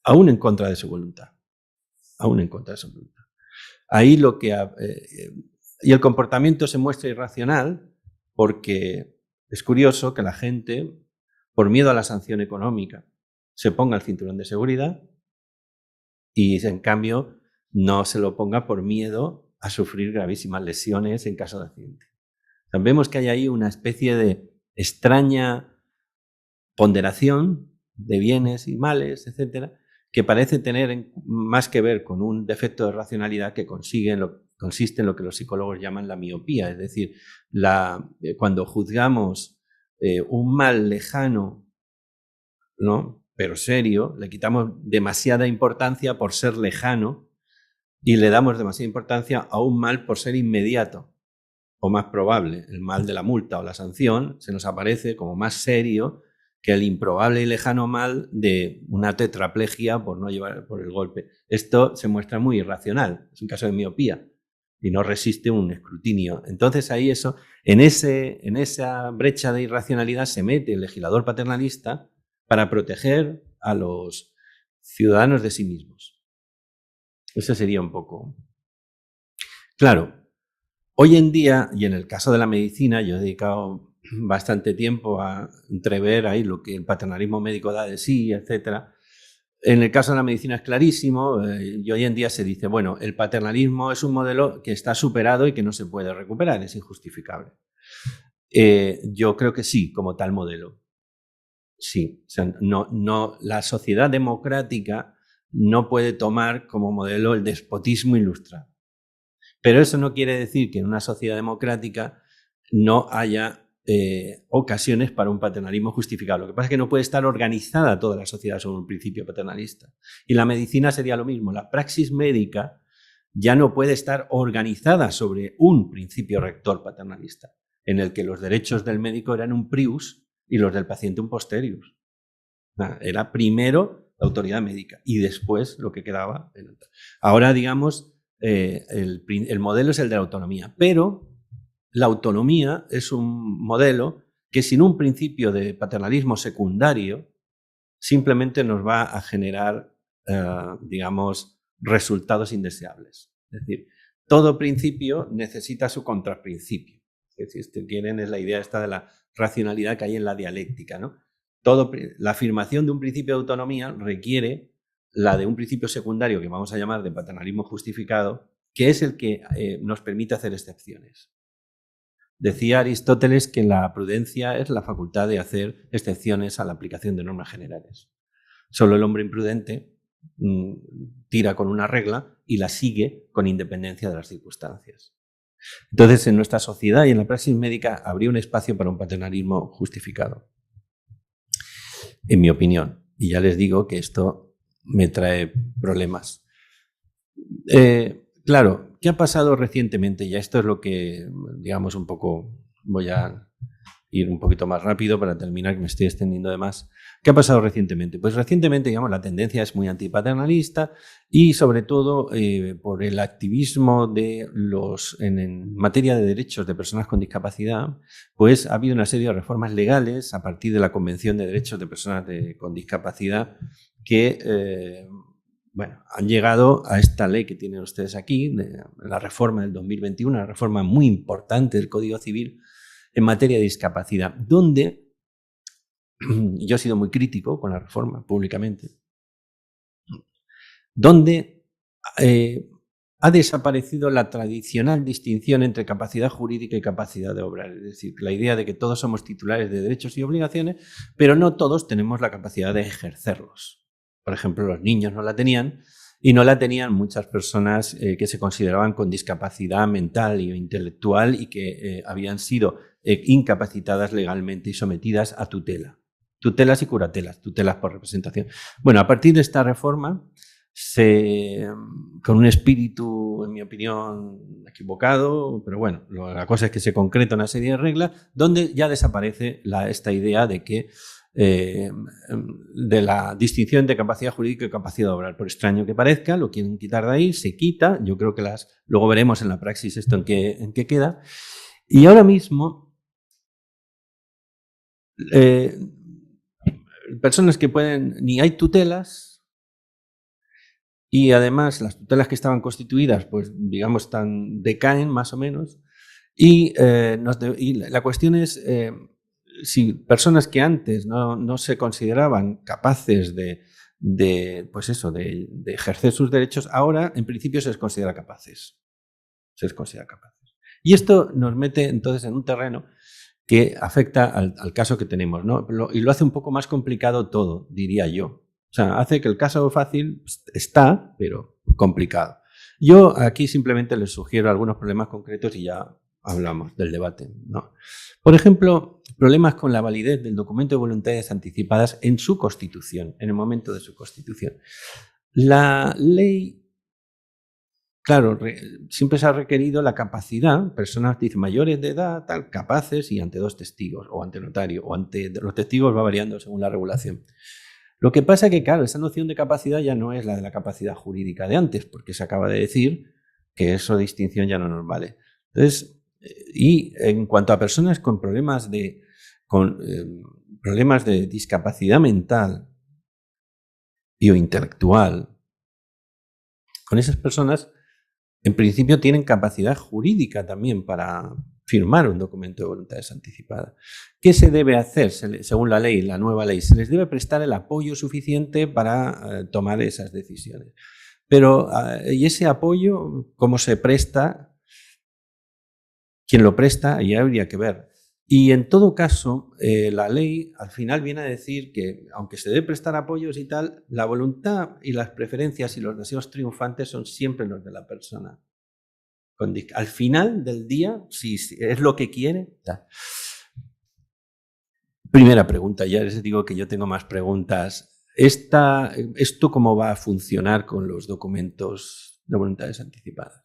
aún en contra de su voluntad. Aún en contra de su voluntad. Ahí y el comportamiento se muestra irracional porque es curioso que la gente, por miedo a la sanción económica, se ponga el cinturón de seguridad y, en cambio, no se lo ponga por miedo a sufrir gravísimas lesiones en caso de accidente. O sea, vemos que hay ahí una especie de extraña ponderación de bienes y males, etcétera, que parece tener más que ver con un defecto de racionalidad que consiste en lo que los psicólogos llaman la miopía, es decir, cuando juzgamos un mal lejano, ¿no?, pero serio, le quitamos demasiada importancia por ser lejano y le damos demasiada importancia a un mal por ser inmediato o más probable. El mal de la multa o la sanción se nos aparece como más serio que el improbable y lejano mal de una tetraplegia por no llevar por el golpe. Esto se muestra muy irracional, es un caso de miopía y no resiste un escrutinio. Entonces ahí en esa brecha de irracionalidad se mete el legislador paternalista para proteger a los ciudadanos de sí mismos. Eso sería un poco. Claro, hoy en día, y en el caso de la medicina, yo he dedicado bastante tiempo a entrever ahí lo que el paternalismo médico da de sí, etcétera. En el caso de la medicina es clarísimo, y hoy en día se dice, bueno, el paternalismo es un modelo que está superado y que no se puede recuperar, es injustificable. Yo creo que sí, como tal modelo. Sí, o sea, la sociedad democrática no puede tomar como modelo el despotismo ilustrado. Pero eso no quiere decir que en una sociedad democrática no haya ocasiones para un paternalismo justificado. Lo que pasa es que no puede estar organizada toda la sociedad sobre un principio paternalista. Y la medicina sería lo mismo. La praxis médica ya no puede estar organizada sobre un principio rector paternalista, en el que los derechos del médico eran un prius y los del paciente un posterius. Era primero la autoridad médica y después lo que quedaba. Ahora, digamos, el modelo es el de la autonomía, pero la autonomía es un modelo que sin un principio de paternalismo secundario simplemente nos va a generar, digamos, resultados indeseables. Es decir, todo principio necesita su contraprincipio. Es decir, si quieren, es la idea esta de la racionalidad que hay en la dialéctica, ¿no? La afirmación de un principio de autonomía requiere la de un principio secundario que vamos a llamar de paternalismo justificado, que es el que nos permite hacer excepciones. Decía Aristóteles que la prudencia es la facultad de hacer excepciones a la aplicación de normas generales. Solo el hombre imprudente tira con una regla y la sigue con independencia de las circunstancias. Entonces, en nuestra sociedad y en la praxis médica habría un espacio para un paternalismo justificado, en mi opinión. Y ya les digo que esto me trae problemas. Claro, ¿qué ha pasado recientemente? Ya esto es lo que, digamos, un poco, voy a ir un poquito más rápido para terminar, que me estoy extendiendo de más. ¿Qué ha pasado recientemente? Pues recientemente, digamos, la tendencia es muy antipaternalista y sobre todo por el activismo en materia de derechos de personas con discapacidad, pues ha habido una serie de reformas legales a partir de la Convención de Derechos de Personas con Discapacidad que han llegado a esta ley que tienen ustedes aquí, la reforma del 2021, una reforma muy importante del Código Civil en materia de discapacidad, donde yo he sido muy crítico con la reforma públicamente, donde ha desaparecido la tradicional distinción entre capacidad jurídica y capacidad de obrar. Es decir, la idea de que todos somos titulares de derechos y obligaciones, pero no todos tenemos la capacidad de ejercerlos. Por ejemplo, los niños no la tenían y no la tenían muchas personas que se consideraban con discapacidad mental e intelectual y que habían sido incapacitadas legalmente y sometidas a tutela. tutelas y curatelas, tutelas por representación. Bueno, a partir de esta reforma, con un espíritu, en mi opinión, equivocado, pero bueno, la cosa es que se concreta una serie de reglas donde ya desaparece esta idea de que de la distinción entre capacidad jurídica y capacidad de obrar. Por extraño que parezca, lo quieren quitar de ahí, se quita. Yo creo que luego veremos en la praxis esto en qué queda. Y ahora mismo, personas que ni hay tutelas, y además las tutelas que estaban constituidas, pues digamos, decaen más o menos. Y la cuestión es si personas que antes no se consideraban capaces de ejercer sus derechos, ahora en principio se les considera capaces. Y esto nos mete entonces en un terreno que afecta al caso que tenemos, ¿no? Y lo hace un poco más complicado todo, diría yo. O sea, hace que el caso fácil está, pero complicado. Yo aquí simplemente les sugiero algunos problemas concretos y ya hablamos del debate, ¿no? Por ejemplo, problemas con la validez del documento de voluntades anticipadas en su constitución, en el momento de su constitución. La ley, claro, siempre se ha requerido la capacidad, personas mayores de edad, capaces y ante 2 testigos, o ante notario, o ante los testigos va variando según la regulación. Lo que pasa es que, claro, esa noción de capacidad ya no es la de la capacidad jurídica de antes, porque se acaba de decir que esa distinción ya no nos vale. Entonces, y en cuanto a personas con problemas de discapacidad mental y o intelectual, con esas personas, en principio tienen capacidad jurídica también para firmar un documento de voluntades anticipadas. ¿Qué se debe hacer? Según la ley, la nueva ley, se les debe prestar el apoyo suficiente para tomar esas decisiones. Pero, ¿y ese apoyo cómo se presta? ¿Quién lo presta? Ahí habría que ver. Y en todo caso, la ley al final viene a decir que, aunque se debe prestar apoyos y tal, la voluntad y las preferencias y los deseos triunfantes son siempre los de la persona. Al final del día, si es lo que quiere, tal. Primera pregunta, ya les digo que yo tengo más preguntas. ¿Esto cómo va a funcionar con los documentos de voluntades anticipadas?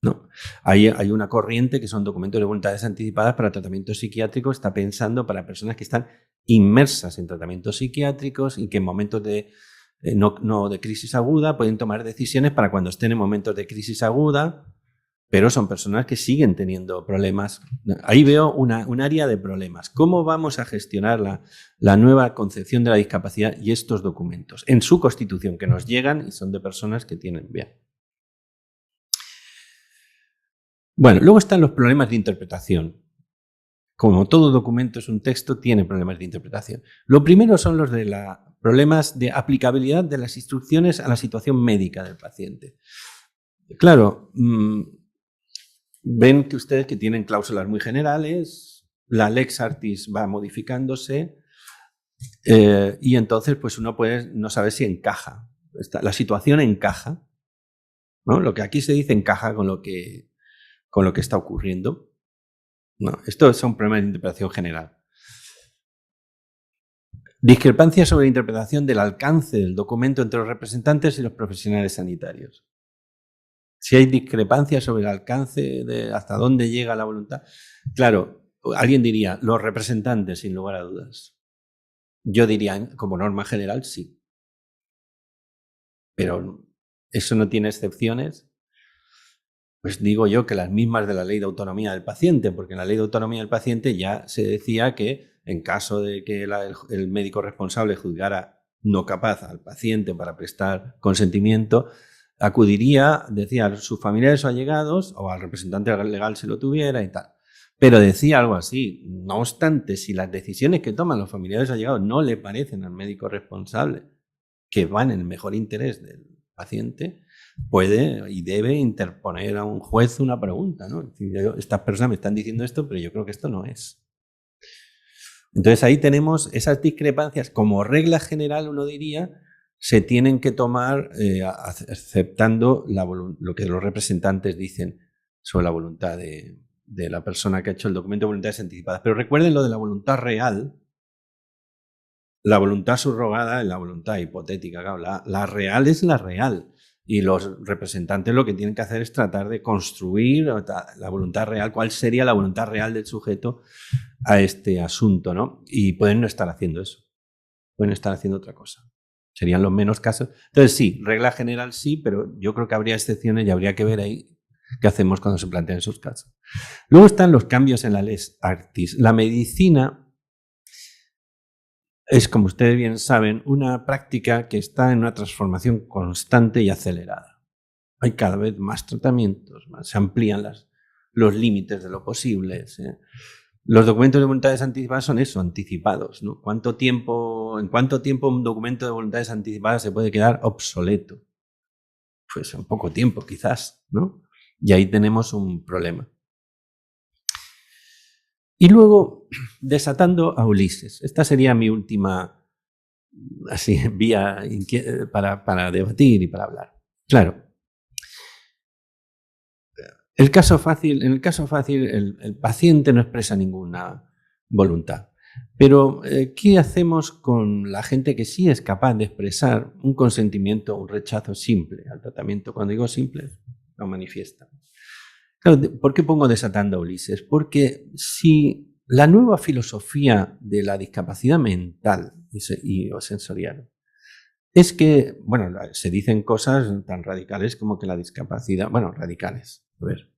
No. Hay una corriente que son documentos de voluntades anticipadas para tratamientos psiquiátricos, está pensando para personas que están inmersas en tratamientos psiquiátricos y que en momentos no de crisis aguda pueden tomar decisiones para cuando estén en momentos de crisis aguda, pero son personas que siguen teniendo problemas. Ahí veo un área de problemas. ¿Cómo vamos a gestionar la nueva concepción de la discapacidad y estos documentos en su constitución que nos llegan y son de personas que tienen bien? Bueno, luego están los problemas de interpretación. Como todo documento es un texto, tiene problemas de interpretación. Lo primero son los de problemas de aplicabilidad de las instrucciones a la situación médica del paciente. Claro, ven que ustedes que tienen cláusulas muy generales, la lex artis va modificándose y entonces pues uno no sabe si encaja. La situación encaja, ¿no? Lo que aquí se dice encaja con lo que está ocurriendo. No, estos son problemas de interpretación general. Discrepancias sobre la interpretación del alcance del documento entre los representantes y los profesionales sanitarios. Si hay discrepancias sobre el alcance de hasta dónde llega la voluntad. Claro, alguien diría, los representantes, sin lugar a dudas. Yo diría, como norma general, sí. Pero eso no tiene excepciones. Pues digo yo que las mismas de la Ley de Autonomía del Paciente, porque en la Ley de Autonomía del Paciente ya se decía que en caso de que el médico responsable juzgara no capaz al paciente para prestar consentimiento, acudiría, decía, a sus familiares o allegados o al representante legal si lo tuviera y tal. Pero decía algo así, no obstante, si las decisiones que toman los familiares o allegados no le parecen al médico responsable que van en el mejor interés del paciente, puede y debe interponer a un juez una pregunta, ¿no? Es decir, estas personas me están diciendo esto, pero yo creo que esto no es. Entonces ahí tenemos esas discrepancias. Como regla general, uno diría, se tienen que tomar aceptando lo que los representantes dicen sobre la voluntad de la persona que ha hecho el documento de voluntades anticipadas. Pero recuerden lo de la voluntad real, la voluntad subrogada y la voluntad hipotética. Claro, la real es la real. Y los representantes lo que tienen que hacer es tratar de construir la voluntad real, cuál sería la voluntad real del sujeto a este asunto, ¿no? Y pueden no estar haciendo eso. Pueden estar haciendo otra cosa. Serían los menos casos. Entonces, sí, regla general sí, pero yo creo que habría excepciones y habría que ver ahí qué hacemos cuando se plantean esos casos. Luego están los cambios en la lex artis. La medicina es, como ustedes bien saben, una práctica que está en una transformación constante y acelerada. Hay cada vez más tratamientos, se amplían los límites de lo posible. ¿Sí? Los documentos de voluntades anticipadas son eso, anticipados, ¿no? ¿En cuánto tiempo un documento de voluntades anticipadas se puede quedar obsoleto? Pues en poco tiempo, quizás, ¿no? Y ahí tenemos un problema. Y luego, desatando a Ulises. Esta sería mi última vía para debatir y para hablar. Claro. En el caso fácil, el paciente no expresa ninguna voluntad. Pero, ¿qué hacemos con la gente que sí es capaz de expresar un consentimiento o un rechazo simple al tratamiento? Cuando digo simple, lo manifiesta. Claro, ¿por qué pongo desatando a Ulises? Porque si la nueva filosofía de la discapacidad mental o sensorial es que, bueno, se dicen cosas tan radicales como que la discapacidad, bueno, radicales, a ver,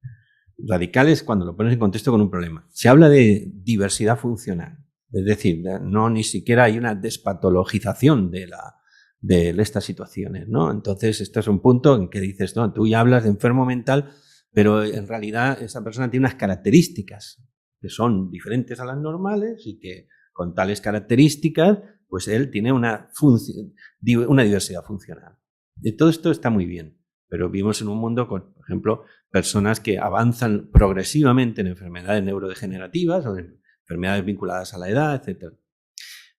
radicales cuando lo pones en contexto con un problema. Se habla de diversidad funcional, es decir, no ni siquiera hay una despatologización de estas situaciones, ¿no? Entonces, este es un punto en que dices, no, tú ya hablas de enfermo mental, pero en realidad esa persona tiene unas características que son diferentes a las normales y que con tales características, pues él tiene una diversidad funcional. Y todo esto está muy bien, pero vivimos en un mundo con, por ejemplo, personas que avanzan progresivamente en enfermedades neurodegenerativas o en enfermedades vinculadas a la edad, etc.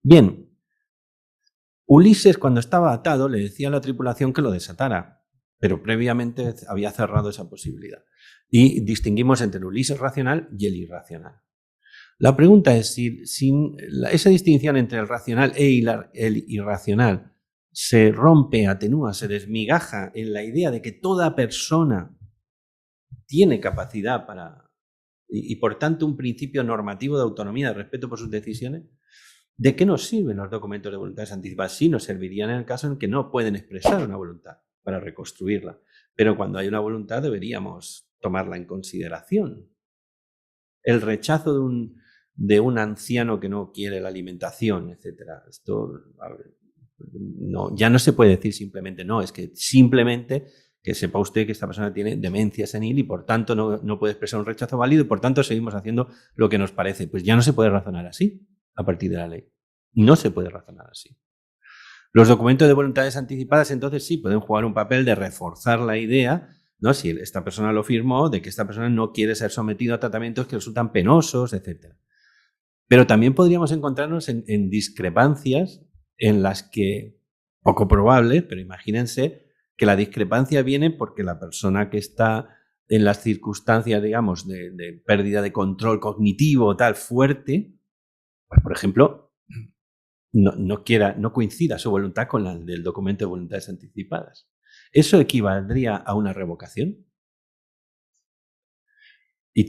Bien, Ulises, cuando estaba atado, le decía a la tripulación que lo desatara, pero previamente había cerrado esa posibilidad. Y distinguimos entre el Ulises racional y el irracional. La pregunta es si esa distinción entre el racional e el irracional se rompe, atenúa, se desmigaja en la idea de que toda persona tiene capacidad y por tanto un principio normativo de autonomía, de respeto por sus decisiones. ¿De qué nos sirven los documentos de voluntades anticipadas? Sí, nos servirían en el caso en que no pueden expresar una voluntad para reconstruirla. Pero cuando hay una voluntad deberíamos tomarla en consideración. El rechazo de un anciano que no quiere la alimentación, etc. Esto no, ya no se puede decir simplemente no, es que simplemente que sepa usted que esta persona tiene demencia senil y por tanto no puede expresar un rechazo válido y por tanto seguimos haciendo lo que nos parece. Pues ya no se puede razonar así a partir de la ley. No se puede razonar así. Los documentos de voluntades anticipadas entonces sí pueden jugar un papel de reforzar la idea, ¿no? Si esta persona lo firmó, de que esta persona no quiere ser sometido a tratamientos que resultan penosos, etc. Pero también podríamos encontrarnos en discrepancias en las que, poco probable, pero imagínense que la discrepancia viene porque la persona que está en las circunstancias, digamos, de pérdida de control cognitivo tal fuerte, pues, por ejemplo, no coincida su voluntad con la del documento de voluntades anticipadas. ¿Eso equivaldría a una revocación? Y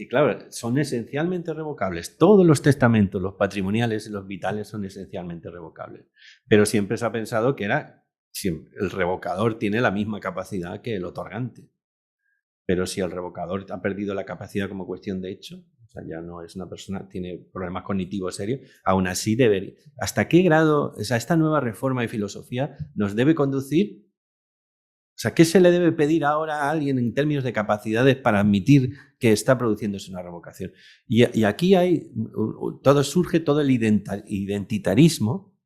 claro, son esencialmente revocables. Todos los testamentos, los patrimoniales y los vitales son esencialmente revocables. Pero siempre se ha pensado que el revocador tiene la misma capacidad que el otorgante. Pero si el revocador ha perdido la capacidad como cuestión de hecho, o sea, ya no es una persona, tiene problemas cognitivos serios, aún así debería. ¿Hasta qué grado esta nueva reforma de filosofía nos debe conducir? O sea, ¿qué se le debe pedir ahora a alguien en términos de capacidades para admitir que está produciéndose una revocación? Y aquí surge todo el identitarismo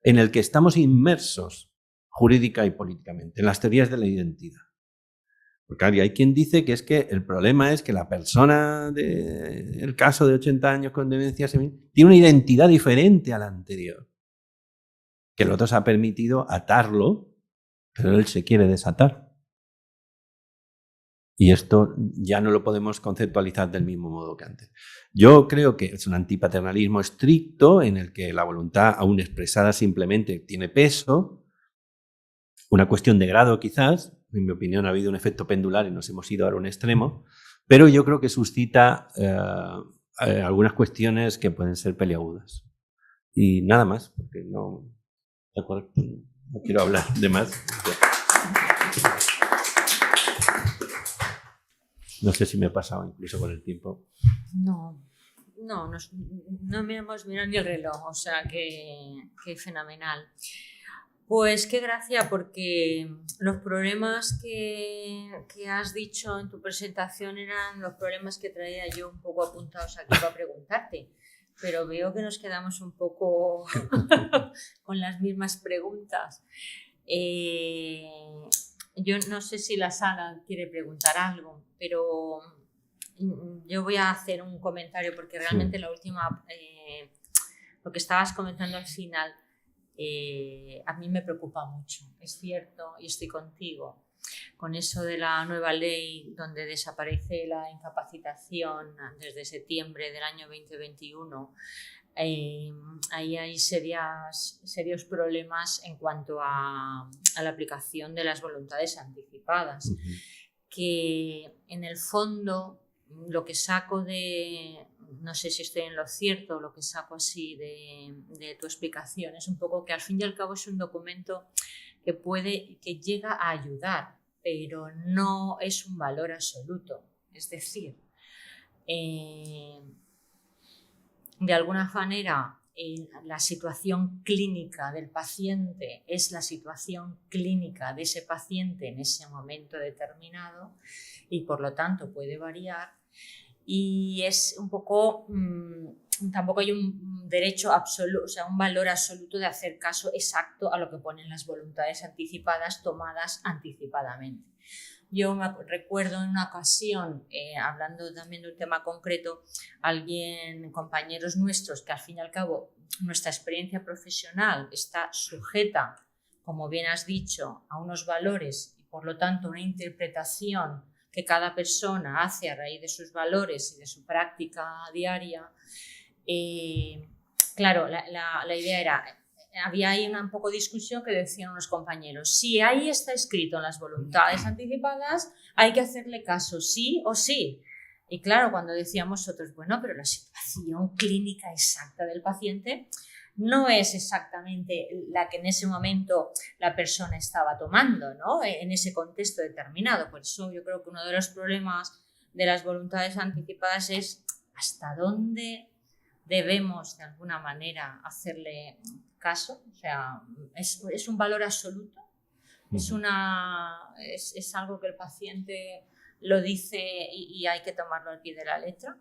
en el que estamos inmersos jurídica y políticamente, en las teorías de la identidad. Porque hay quien dice que es que el problema es que la persona del caso de 80 años con demencia senil tiene una identidad diferente a la anterior, que el otro se ha permitido atarlo, pero él se quiere desatar. Y esto ya no lo podemos conceptualizar del mismo modo que antes. Yo creo que es un antipaternalismo estricto en el que la voluntad, aún expresada simplemente, tiene peso. Una cuestión de grado quizás. En mi opinión ha habido un efecto pendular y nos hemos ido a un extremo. Pero yo creo que suscita algunas cuestiones que pueden ser peliagudas. Y nada más, porque no quiero hablar de más. No sé si me he pasado incluso con el tiempo. No me hemos mirado ni el reloj, o sea que fenomenal. Pues qué gracia, porque los problemas que has dicho en tu presentación eran los problemas que traía yo un poco apuntados aquí para preguntarte, pero veo que nos quedamos un poco con las mismas preguntas. Yo no sé si la sala quiere preguntar algo, pero yo voy a hacer un comentario porque realmente la última, lo que estabas comentando al final, a mí me preocupa mucho, es cierto, y estoy contigo, con eso de la nueva ley donde desaparece la incapacitación desde septiembre del año 2021. Ahí hay serios problemas en cuanto a la aplicación de las voluntades anticipadas, que en el fondo lo que saco no sé si estoy en lo cierto, lo que saco así de tu explicación es un poco que al fin y al cabo es un documento que llega a ayudar, pero no es un valor absoluto. Es decir, de alguna manera la situación clínica del paciente es la situación clínica de ese paciente en ese momento determinado y por lo tanto puede variar, y es un poco tampoco hay un derecho absoluto, o sea, un valor absoluto de hacer caso exacto a lo que ponen las voluntades anticipadas tomadas anticipadamente. Yo me recuerdo en una ocasión, hablando también de un tema concreto, compañeros nuestros, que al fin y al cabo nuestra experiencia profesional está sujeta, como bien has dicho, a unos valores y por lo tanto una interpretación que cada persona hace a raíz de sus valores y de su práctica diaria. Claro, la idea era... Había ahí un poco de discusión que decían unos compañeros, si ahí está escrito en las voluntades anticipadas, hay que hacerle caso, sí o sí. Y claro, cuando decíamos nosotros, bueno, pero la situación clínica exacta del paciente no es exactamente la que en ese momento la persona estaba tomando, ¿no? En ese contexto determinado. Por eso yo creo que uno de los problemas de las voluntades anticipadas es hasta dónde debemos de alguna manera hacerle caso, o sea, es un valor absoluto, es algo que el paciente lo dice y hay que tomarlo al pie de la letra.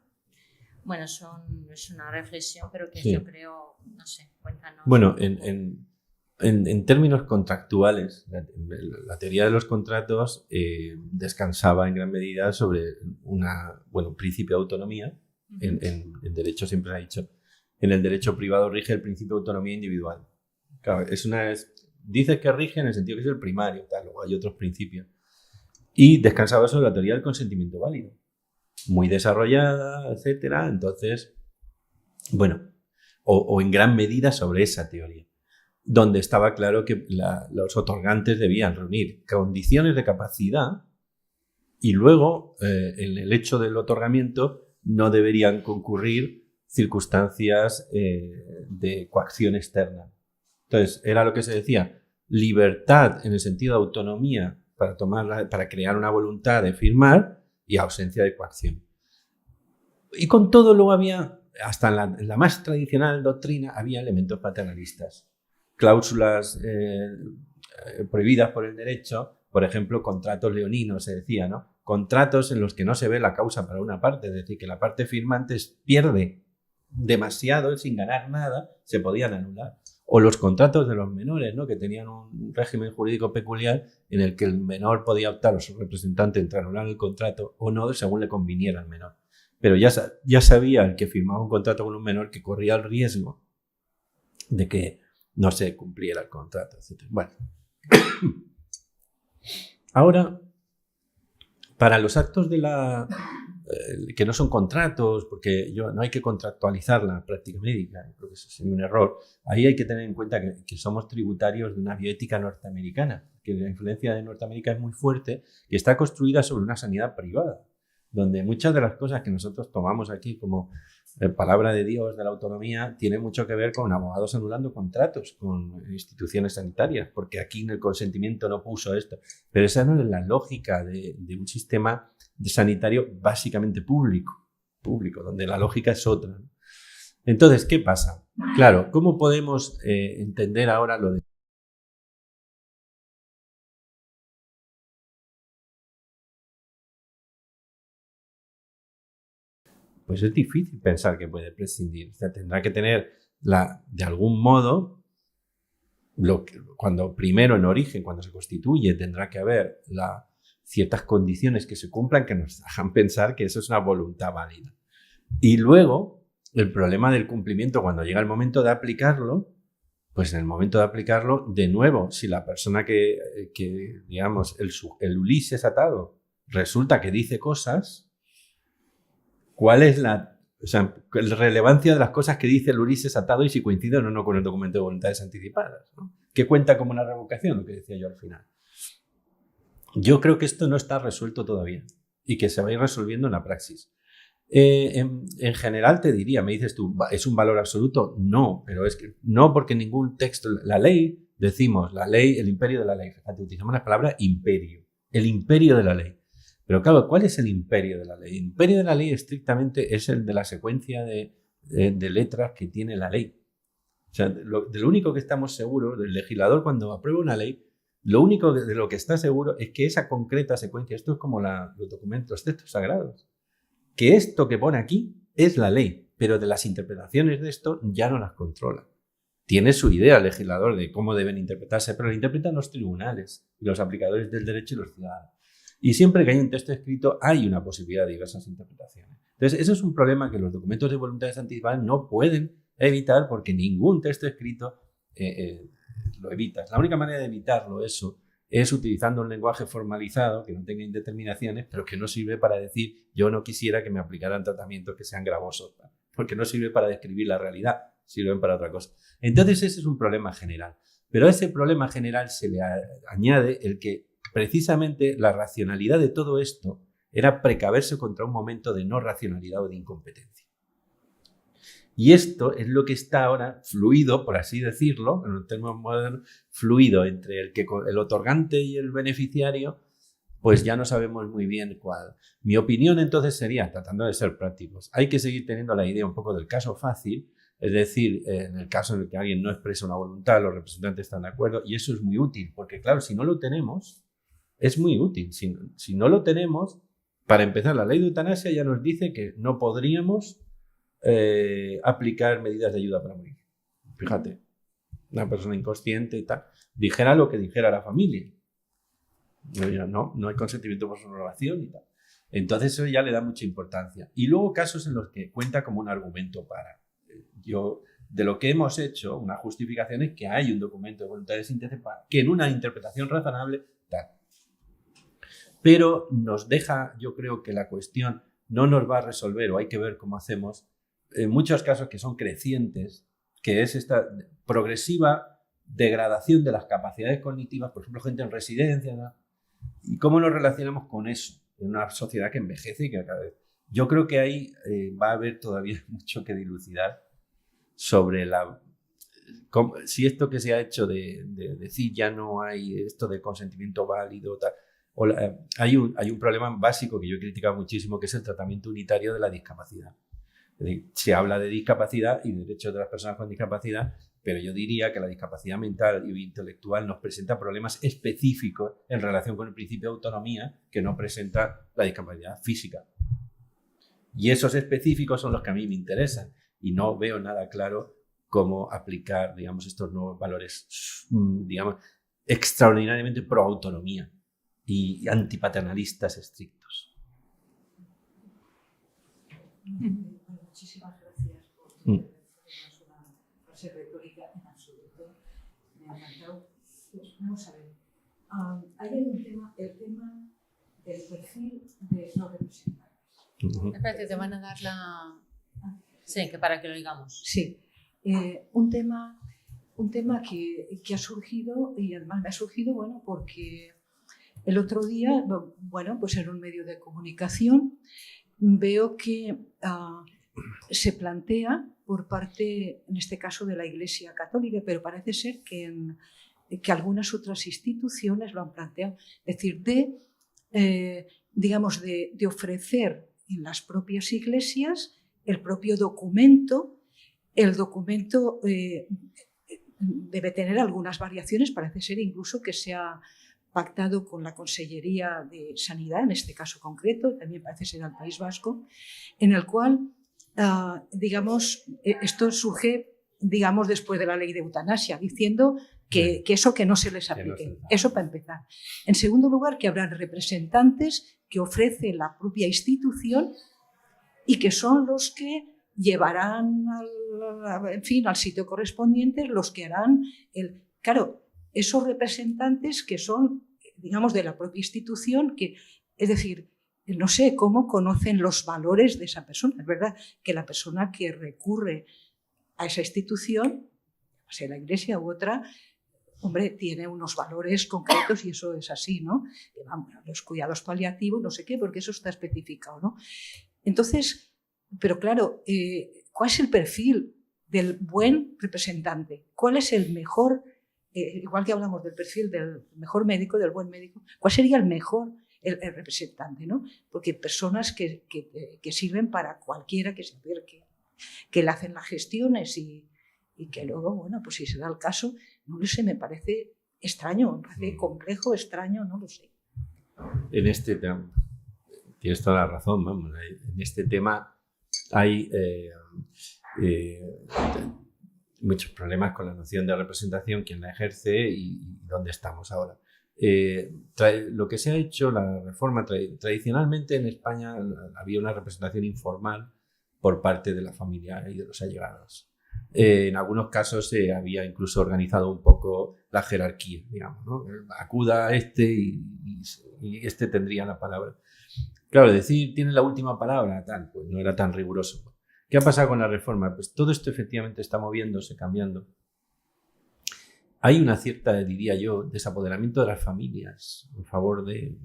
Bueno, es una reflexión, pero que yo creo, no sé, cuéntanos. Bueno, en términos contractuales, la teoría de los contratos descansaba en gran medida sobre un principio de autonomía. En derecho siempre se ha dicho, en el derecho privado rige el principio de autonomía individual. Claro, dices que rige en el sentido que es el primario, luego hay otros principios. Y descansaba sobre la teoría del consentimiento válido, muy desarrollada, etcétera. Entonces, bueno, o en gran medida sobre esa teoría, donde estaba claro que los otorgantes debían reunir condiciones de capacidad y luego, en el hecho del otorgamiento, no deberían concurrir circunstancias de coacción externa. Entonces, era lo que se decía, libertad en el sentido de autonomía para crear una voluntad de firmar y ausencia de coacción. Y con todo luego había, hasta en la más tradicional doctrina, había elementos paternalistas. Cláusulas prohibidas por el derecho, por ejemplo, contratos leoninos, se decía, ¿no? Contratos en los que no se ve la causa para una parte, es decir, que la parte firmante pierde demasiado sin ganar nada, se podían anular. O los contratos de los menores, ¿no? Que tenían un régimen jurídico peculiar en el que el menor podía optar a su representante entre anular el contrato o no, según le conviniera al menor. Pero ya sabía el que firmaba un contrato con un menor que corría el riesgo de que no se cumpliera el contrato, etc. Bueno, ahora, Para los actos que no son contratos, porque no hay que contractualizar la práctica médica, creo que eso sería un error. Ahí hay que tener en cuenta que somos tributarios de una bioética norteamericana, que la influencia de Norteamérica es muy fuerte y está construida sobre una sanidad privada, donde muchas de las cosas que nosotros tomamos aquí como palabra de Dios de la autonomía tienen mucho que ver con abogados anulando contratos con instituciones sanitarias, porque aquí en el consentimiento no puso esto. Pero esa no es la lógica de un sistema sanitario básicamente público, donde la lógica es otra, ¿no? Entonces, ¿qué pasa? Claro, ¿cómo podemos entender ahora lo de... Pues es difícil pensar que puede prescindir. O sea, tendrá que tener, de algún modo, cuando primero en origen, cuando se constituye, tendrá que haber ciertas condiciones que se cumplan que nos hagan pensar que eso es una voluntad válida. Y luego, el problema del cumplimiento, cuando llega el momento de aplicarlo, pues en el momento de aplicarlo, de nuevo, si la persona que digamos, el Ulises atado, resulta que dice cosas, ¿cuál es la relevancia de las cosas que dice el Ulises atado y si coinciden o no con el documento de voluntades anticipadas, ¿no? ¿Qué cuenta como una revocación? Lo que decía yo al final. Yo creo que esto no está resuelto todavía y que se va a ir resolviendo en la praxis. En general te diría, me dices tú, ¿es un valor absoluto? No, pero es que no, porque ningún texto, la ley, decimos, la ley, el imperio de la ley, fíjate, utilizamos la palabra imperio, el imperio de la ley. Pero claro, ¿cuál es el imperio de la ley? El imperio de la ley estrictamente es el de la secuencia de letras que tiene la ley. O sea, de lo único que estamos seguros, del legislador cuando aprueba una ley, lo único de lo que está seguro es que esa concreta secuencia, esto es como los documentos, los textos sagrados, que esto que pone aquí es la ley, pero de las interpretaciones de esto ya no las controla. Tiene su idea el legislador de cómo deben interpretarse, pero lo interpretan los tribunales, los aplicadores del derecho y los ciudadanos. Y siempre que hay un texto escrito hay una posibilidad de diversas interpretaciones. Entonces, eso es un problema que los documentos de voluntades anticipadas no pueden evitar porque ningún texto escrito lo evita. La única manera de evitarlo eso es utilizando un lenguaje formalizado que no tenga indeterminaciones, pero que no sirve para decir yo no quisiera que me aplicaran tratamientos que sean gravosos, porque no sirve para describir la realidad, sirven para otra cosa. Entonces, ese es un problema general. Pero a ese problema general se le añade el que precisamente la racionalidad de todo esto era precaverse contra un momento de no racionalidad o de incompetencia. Y esto es lo que está ahora fluido, por así decirlo, en un término moderno, fluido entre el otorgante y el beneficiario, pues ya no sabemos muy bien cuál. Mi opinión entonces sería, tratando de ser prácticos, hay que seguir teniendo la idea un poco del caso fácil, es decir, en el caso en el que alguien no expresa una voluntad, los representantes están de acuerdo, y eso es muy útil, porque claro, si no lo tenemos, es muy útil. Si no lo tenemos, para empezar, la ley de eutanasia ya nos dice que no podríamos aplicar medidas de ayuda para morir. Fíjate, una persona inconsciente y tal, dijera lo que dijera la familia. No hay consentimiento por subrogación y tal. Entonces eso ya le da mucha importancia. Y luego casos en los que cuenta como un argumento para. De lo que hemos hecho, una justificación es que hay un documento de voluntades anticipadas que en una interpretación razonable tal. Pero nos deja, yo creo que la cuestión no nos va a resolver, o hay que ver cómo hacemos, en muchos casos que son crecientes, que es esta progresiva degradación de las capacidades cognitivas, por ejemplo, gente en residencia, ¿no? Y cómo nos relacionamos con eso en una sociedad que envejece y que cada vez... Yo creo que ahí va a haber todavía mucho que dilucidar sobre si esto que se ha hecho de decir ya no hay esto de consentimiento válido, tal, hay un problema básico que yo he criticado muchísimo, que es el tratamiento unitario de la discapacidad. Es decir, se habla de discapacidad y derechos de las personas con discapacidad, pero yo diría que la discapacidad mental y intelectual nos presenta problemas específicos en relación con el principio de autonomía que no presenta la discapacidad física. Y esos específicos son los que a mí me interesan y no veo nada claro cómo aplicar, digamos, estos nuevos valores, digamos, extraordinariamente pro autonomía y antipaternalistas estrictos. Muchísimas gracias por una frase retórica en absoluto. Me ha encantado. Pues vamos a ver. Ahí hay un tema, el tema del perfil de los representantes. Espérate, te van a dar la... Sí, que para que lo digamos. Sí, un tema que ha surgido, y además me ha surgido, bueno, porque el otro día, bueno, pues en un medio de comunicación veo que se plantea por parte, en este caso, de la Iglesia Católica, pero parece ser que algunas otras instituciones lo han planteado, es decir, digamos, de ofrecer en las propias iglesias el propio documento. El documento debe tener algunas variaciones, parece ser incluso que se ha pactado con la Consellería de Sanidad, en este caso concreto, también parece ser al País Vasco, en el cual, digamos, esto surge, digamos, después de la ley de eutanasia, diciendo que eso que no se les aplique. Eso para empezar. En segundo lugar, que habrán representantes que ofrece la propia institución y que son los que llevarán al sitio correspondiente, los que harán claro, esos representantes que son, digamos, de la propia institución, es decir, no sé cómo conocen los valores de esa persona. Es verdad que la persona que recurre a esa institución, sea la iglesia u otra, hombre, tiene unos valores concretos y eso es así, ¿no? Los cuidados paliativos, no sé qué, porque eso está especificado, ¿no? Entonces, pero claro, ¿cuál es el perfil del buen representante? ¿Cuál es el mejor, igual que hablamos del perfil del mejor médico, del buen médico, cuál sería el mejor el representante, ¿no? Porque personas que sirven para cualquiera que se acerque, que le hacen las gestiones y que luego, bueno, pues si se da el caso, no lo sé, me parece extraño, me parece complejo, extraño, no lo sé. En este tema, tienes toda la razón, vamos, en este tema hay muchos problemas con la noción de representación, quién la ejerce y dónde estamos ahora. Lo que se ha hecho, la reforma, tradicionalmente en España había una representación informal por parte de la familia y de los allegados. En algunos casos se había incluso organizado un poco la jerarquía, digamos, ¿no? Acuda a este y este tendría la palabra. Claro, decir tiene la última palabra, tal, pues no era tan riguroso. ¿Qué ha pasado con la reforma? Pues todo esto efectivamente está moviéndose, cambiando. Hay una cierta, diría yo, desapoderamiento de las familias en favor de...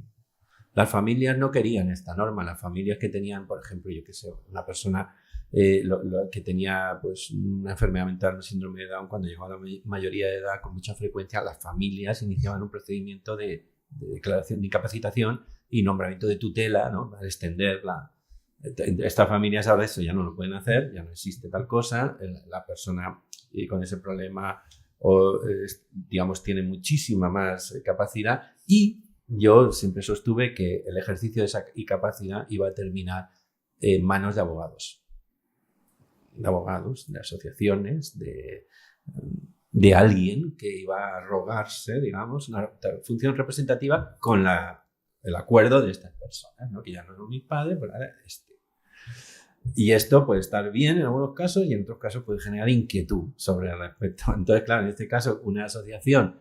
Las familias no querían esta norma, las familias que tenían, por ejemplo, yo qué sé, una persona que tenía pues una enfermedad mental, un síndrome de Down, cuando llegó a la mayoría de edad, con mucha frecuencia las familias iniciaban un procedimiento de declaración de incapacitación y nombramiento de tutela, ¿no? Para extenderla. Estas familias ahora eso ya no lo pueden hacer, ya no existe tal cosa, la persona con ese problema digamos tiene muchísima más capacidad y yo siempre sostuve que el ejercicio de esa incapacidad iba a terminar en manos de abogados, de asociaciones, de alguien que iba a rogarse, digamos, una función representativa con el acuerdo de estas personas, ¿no? Que ya no son mis padres, pero ahora Y esto puede estar bien en algunos casos y en otros casos puede generar inquietud sobre el respecto. Entonces, claro, en este caso, una asociación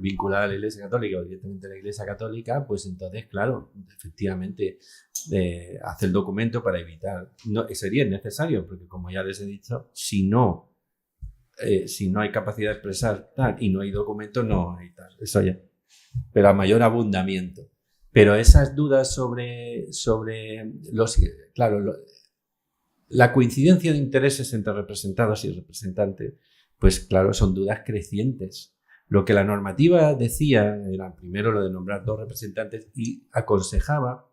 vinculada a la Iglesia Católica o directamente a la Iglesia Católica, pues entonces, claro, efectivamente hace el documento para evitar. No, sería innecesario, porque como ya les he dicho, si no hay capacidad de expresar tal y no hay documento, no hay tal. Eso ya. Pero a mayor abundamiento. Pero esas dudas sobre la coincidencia de intereses entre representados y representantes, pues claro, son dudas crecientes. Lo que la normativa decía era primero lo de nombrar 2 representantes y aconsejaba,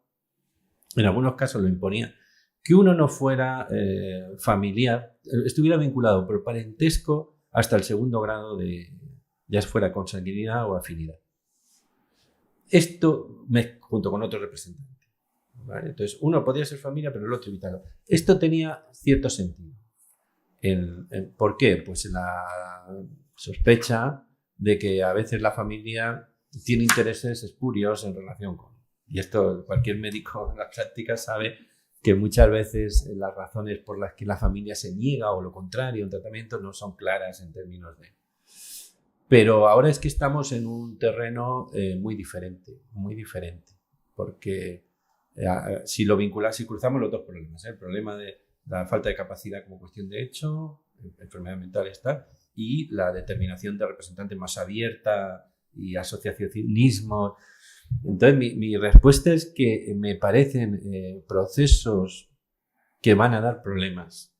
en algunos casos lo imponía, que uno no fuera familiar, estuviera vinculado por parentesco hasta el 2º grado ya fuera consanguinidad o afinidad. Esto junto con otro representante. ¿Vale? Entonces, uno podía ser familia, pero el otro evitarlo. Esto tenía cierto sentido. ¿Por qué? Pues la sospecha de que a veces la familia tiene intereses espurios en relación con... Y esto cualquier médico en la práctica sabe que muchas veces las razones por las que la familia se niega o lo contrario a un tratamiento no son claras en términos de... Pero ahora es que estamos en un terreno muy diferente, muy diferente. porque si lo vinculamos, si cruzamos los dos problemas, el problema de la falta de capacidad como cuestión de hecho, enfermedad mental está, y la determinación de representantes más abierta y asociacionismo. Entonces, mi respuesta es que me parecen procesos que van a dar problemas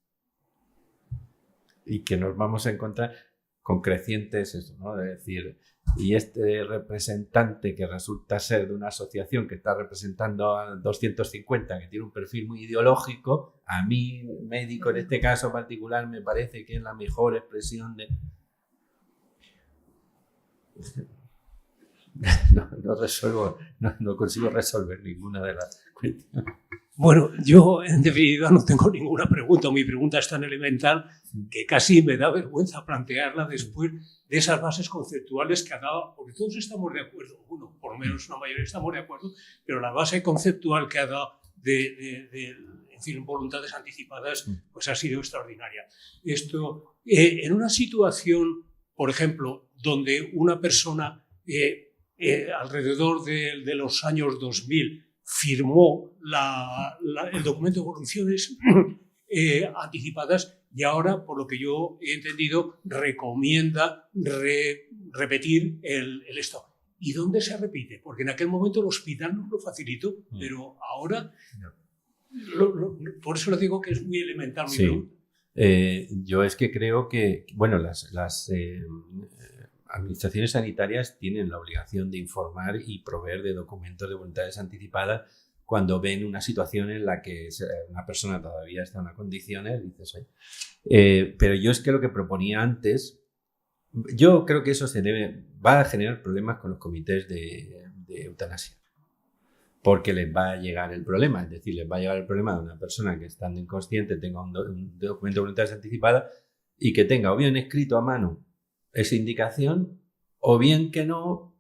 y que nos vamos a encontrar con crecientes, eso, ¿no? Es decir, y este representante que resulta ser de una asociación que está representando a 250, que tiene un perfil muy ideológico, a mí, médico en este caso particular, me parece que es la mejor expresión de... No consigo resolver ninguna de las cuestiones. Bueno, yo en definitiva no tengo ninguna pregunta. Mi pregunta es tan elemental que casi me da vergüenza plantearla después de esas bases conceptuales que ha dado, porque todos estamos de acuerdo, bueno, por lo menos una mayoría estamos de acuerdo, pero la base conceptual que ha dado en fin, voluntades anticipadas, pues ha sido extraordinaria. Esto, en una situación, por ejemplo, donde una persona alrededor de los años 2000 firmó el documento de evoluciones anticipadas y ahora, por lo que yo he entendido, recomienda repetir el esto. ¿Y dónde se repite? Porque en aquel momento el hospital nos lo facilitó, pero ahora, por eso le digo que es muy elemental mi pregunta. Yo es que creo que, bueno, las administraciones sanitarias tienen la obligación de informar y proveer de documentos de voluntades anticipadas cuando ven una situación en la que una persona todavía está en unas condiciones, dices, pero yo es que lo que proponía antes, yo creo que eso va a generar problemas con los comités de eutanasia, porque les va a llegar el problema, es decir, les va a llegar el problema de una persona que estando inconsciente tenga un documento de voluntades anticipadas y que tenga o bien escrito a mano esa indicación, o bien que no,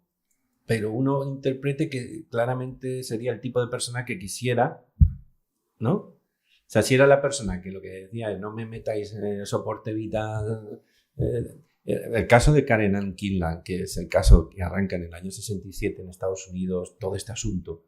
pero uno interprete que claramente sería el tipo de persona que quisiera, ¿no? O sea, si era la persona que lo que decía es no me metáis soporte vital. El caso de Karen Ann Kinlan, que es el caso que arranca en el año 67 en Estados Unidos, todo este asunto.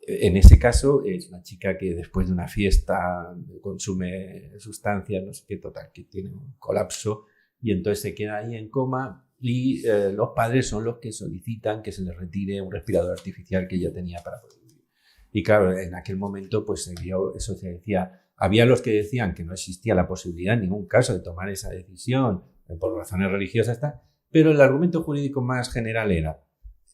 En ese caso es una chica que después de una fiesta consume sustancias, no sé qué, total, que tiene un colapso, y entonces se queda ahí en coma y los padres son los que solicitan que se les retire un respirador artificial que ella tenía para poder vivir. Y claro, en aquel momento pues se vio, eso se decía, había los que decían que no existía la posibilidad en ningún caso de tomar esa decisión por razones religiosas, pero el argumento jurídico más general era,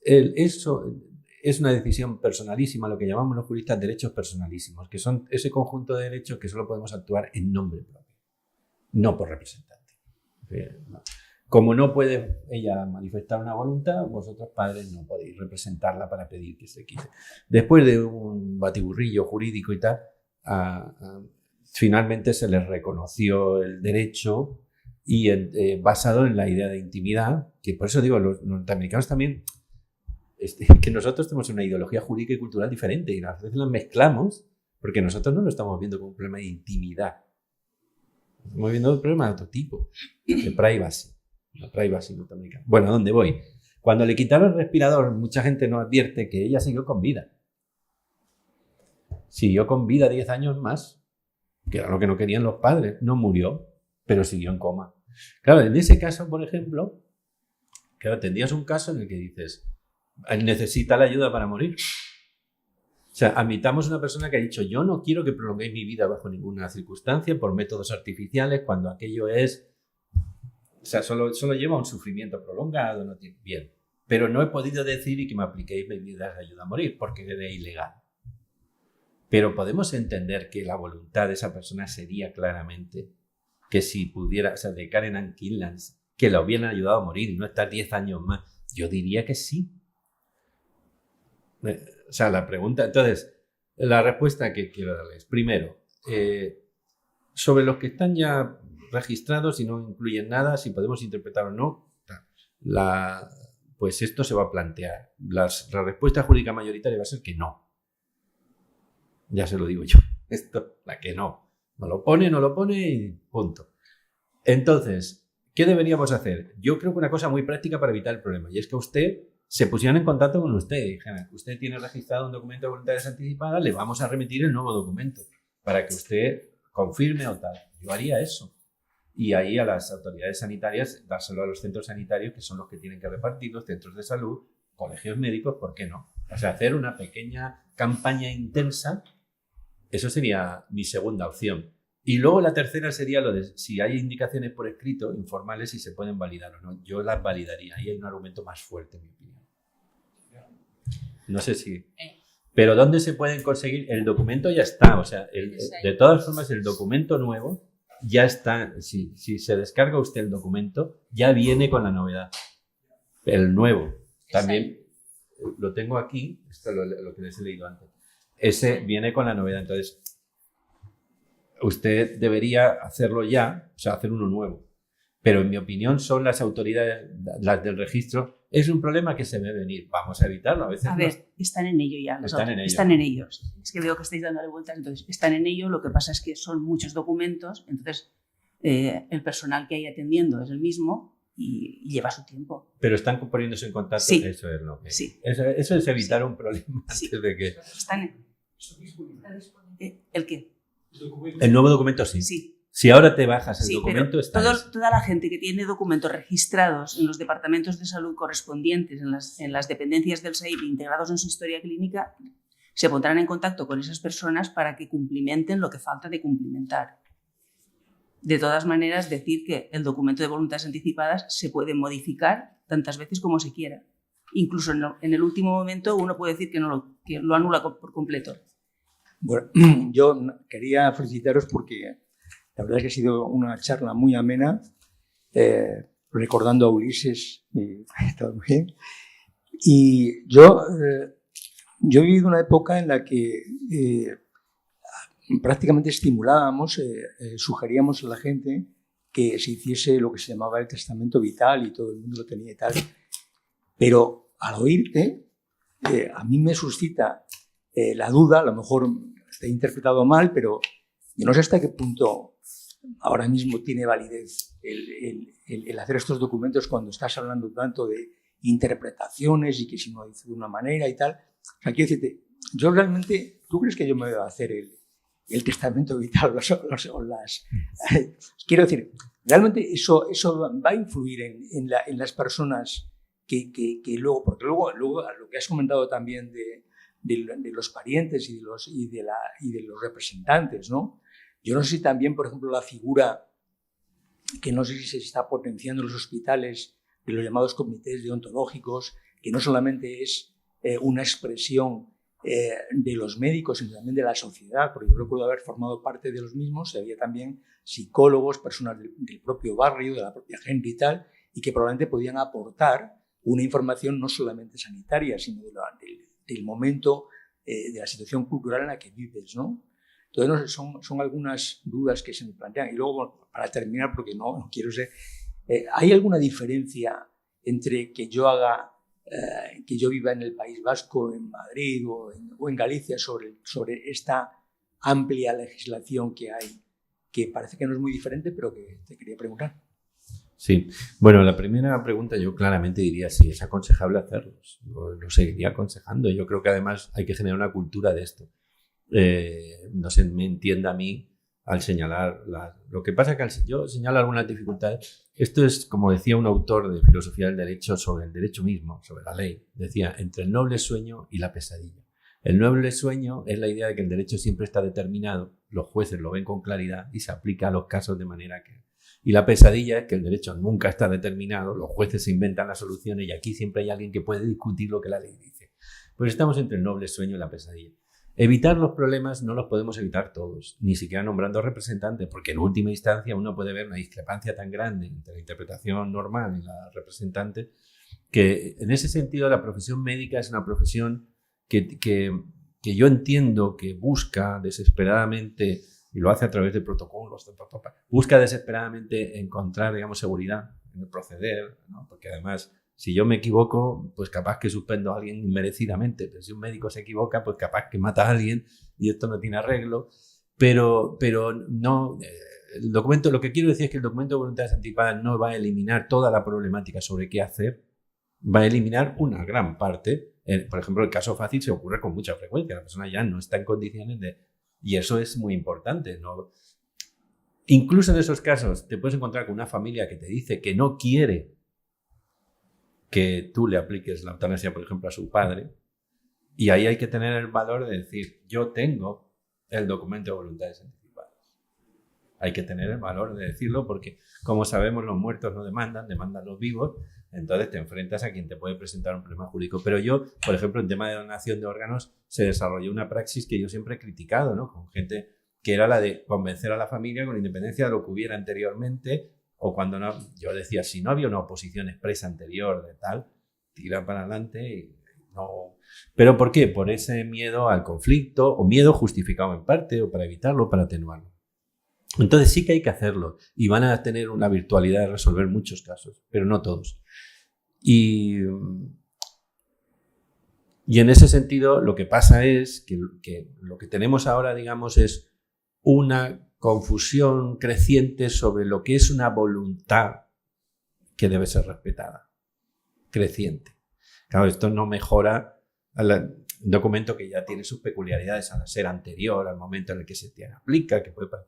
eso es una decisión personalísima, lo que llamamos los juristas derechos personalísimos, que son ese conjunto de derechos que solo podemos actuar en nombre propio, no por representante. Como no puede ella manifestar una voluntad, vosotros padres no podéis representarla para pedir que se quite. Después de un batiburrillo jurídico y tal, finalmente se les reconoció el derecho y basado en la idea de intimidad, que por eso digo, los norteamericanos también, que nosotros tenemos una ideología jurídica y cultural diferente y a veces las mezclamos porque nosotros no lo estamos viendo como un problema de intimidad. Estamos viendo un problema de otro tipo, de privacy. La privacy norteamericana. Bueno, ¿a dónde voy? Cuando le quitaron el respirador, mucha gente no advierte que ella siguió con vida. Siguió con vida 10 años más, que era lo que no querían los padres. No murió, pero siguió en coma. Claro, en ese caso, por ejemplo, claro, tendrías un caso en el que dices, necesita la ayuda para morir. O sea, admitamos una persona que ha dicho, yo no quiero que prolonguéis mi vida bajo ninguna circunstancia por métodos artificiales, cuando aquello es... O sea, solo lleva un sufrimiento prolongado, no tiene... Bien. Pero no he podido decir y que me apliquéis medidas de ayuda a morir, porque era ilegal. Pero podemos entender que la voluntad de esa persona sería claramente que si pudiera, o sea, de Karen Ann Kinlan, que la hubieran ayudado a morir y no estar 10 años más. Yo diría que sí. O sea, la pregunta... Entonces, la respuesta que quiero darles. Primero, sobre los que están ya registrados y no incluyen nada, si podemos interpretar o no, pues esto se va a plantear. La respuesta jurídica mayoritaria va a ser que no. Ya se lo digo yo. Esto, la que no. No lo pone y punto. Entonces, ¿qué deberíamos hacer? Yo creo que una cosa muy práctica para evitar el problema, y es que a usted se pusieron en contacto con usted y dijeron, usted tiene registrado un documento de voluntades anticipadas, le vamos a remitir el nuevo documento para que usted confirme o tal. Yo haría eso. Y ahí a las autoridades sanitarias, dárselo a los centros sanitarios, que son los que tienen que repartir, los centros de salud, colegios médicos, ¿por qué no? O sea, hacer una pequeña campaña intensa, eso sería mi segunda opción. Y luego la tercera sería lo de si hay indicaciones por escrito, informales, si se pueden validar o no. Yo las validaría. Ahí hay un argumento más fuerte, en mi opinión. No sé si... Pero ¿dónde se pueden conseguir? El documento ya está. O sea, de todas formas, el documento nuevo ya está. Si se descarga usted el documento, ya viene con la novedad. El nuevo. También lo tengo aquí. Esto es lo que les he leído antes. Ese viene con la novedad. Entonces, usted debería hacerlo ya, o sea, hacer uno nuevo. Pero en mi opinión son las autoridades, las del registro. Es un problema que se ve venir. Vamos a evitarlo. A veces a ver, están en ello ya. Están en ello. Es que veo que estáis dándole vueltas. Entonces, están en ello. Lo que pasa es que son muchos documentos. Entonces, el personal que hay atendiendo es el mismo y lleva su tiempo. Pero están poniéndose en contacto. Sí. Eso es lo que... Sí. Eso es evitar Sí. un problema Sí. antes de que... ¿El qué? El nuevo documento sí. Sí. Si ahora te bajas el Sí, documento, pero está ese. toda la gente que tiene documentos registrados en los departamentos de salud correspondientes, en las dependencias del SAIP integrados en su historia clínica, se pondrán en contacto con esas personas para que cumplimenten lo que falta de cumplimentar. De todas maneras, decir que el documento de voluntades anticipadas se puede modificar tantas veces como se quiera. Incluso en el último momento uno puede decir que lo anula por completo. Bueno, yo quería felicitaros porque la verdad es que ha sido una charla muy amena, recordando a Ulises, y todo muy bien. Y yo he vivido una época en la que prácticamente estimulábamos, sugeríamos a la gente que se hiciese lo que se llamaba el testamento vital y todo el mundo lo tenía y tal. Pero al oírte, a mí me suscita la duda, a lo mejor te he interpretado mal, pero yo no sé hasta qué punto ahora mismo tiene validez el hacer estos documentos cuando estás hablando tanto de interpretaciones y que si no dice de una manera y tal. O sea, quiero decirte, yo realmente, ¿tú crees que yo me voy a hacer el testamento vital o las quiero decir, realmente eso va a influir en las personas que luego, porque luego lo que has comentado también de los parientes y de los representantes, ¿no? Yo no sé si también, por ejemplo, la figura que no sé si se está potenciando en los hospitales de los llamados comités deontológicos, que no solamente es una expresión de los médicos, sino también de la sociedad, porque yo recuerdo haber formado parte de los mismos, y había también psicólogos, personas del propio barrio, de la propia gente y tal, y que probablemente podían aportar una información no solamente sanitaria, sino del momento, de la situación cultural en la que vives, ¿no? Entonces, no sé, son algunas dudas que se me plantean. Y luego, bueno, para terminar, porque no quiero ser... ¿hay alguna diferencia entre que yo viva en el País Vasco, en Madrid o en Galicia sobre esta amplia legislación que hay, que parece que no es muy diferente, pero que te quería preguntar? Sí, bueno, la primera pregunta yo claramente diría si es aconsejable hacerlos. Lo seguiría aconsejando. Yo creo que además hay que generar una cultura de esto. No se me entienda a mí al señalar lo que pasa es que yo señalo algunas dificultades. Esto es, como decía un autor de filosofía del derecho sobre el derecho mismo, sobre la ley, decía, entre el noble sueño y la pesadilla. El noble sueño es la idea de que el derecho siempre está determinado, los jueces lo ven con claridad y se aplica a los casos de manera que... Y la pesadilla es que el derecho nunca está determinado, los jueces se inventan las soluciones y aquí siempre hay alguien que puede discutir lo que la ley dice. Pues estamos entre el noble sueño y la pesadilla. Evitar los problemas no los podemos evitar todos, ni siquiera nombrando representantes, porque en última instancia uno puede ver una discrepancia tan grande entre la interpretación normal y la representante, que en ese sentido la profesión médica es una profesión que yo entiendo que busca desesperadamente, y lo hace a través de protocolos, busca desesperadamente encontrar, digamos, seguridad en el proceder, ¿no? Porque además... Si yo me equivoco, pues capaz que suspendo a alguien inmerecidamente, pero si un médico se equivoca, pues capaz que mata a alguien y esto no tiene arreglo. Pero no, el documento, lo que quiero decir es que el documento de voluntades anticipadas no va a eliminar toda la problemática sobre qué hacer, va a eliminar una gran parte. Por ejemplo, el caso fácil se ocurre con mucha frecuencia. La persona ya no está en condiciones de... Y eso es muy importante, ¿no? Incluso en esos casos te puedes encontrar con una familia que te dice que no quiere que tú le apliques la eutanasia, por ejemplo, a su padre. Y ahí hay que tener el valor de decir, yo tengo el documento de voluntades anticipadas. Hay que tener el valor de decirlo porque, como sabemos, los muertos no demandan, demandan los vivos. Entonces te enfrentas a quien te puede presentar un problema jurídico. Pero yo, por ejemplo, en tema de donación de órganos, se desarrolló una praxis que yo siempre he criticado, ¿no? Con gente que era la de convencer a la familia con independencia de lo que hubiera anteriormente, o cuando no, yo decía, si no había una oposición expresa anterior de tal, tira para adelante y no. ¿Pero por qué? Por ese miedo al conflicto, o miedo justificado en parte, o para evitarlo, para atenuarlo. Entonces sí que hay que hacerlo, y van a tener una virtualidad de resolver muchos casos, pero no todos. Y en ese sentido lo que pasa es que lo que tenemos ahora, digamos, es una confusión creciente sobre lo que es una voluntad que debe ser respetada. Creciente. Claro, esto no mejora un documento que ya tiene sus peculiaridades al ser anterior al momento en el que se te aplica, que puede pasar.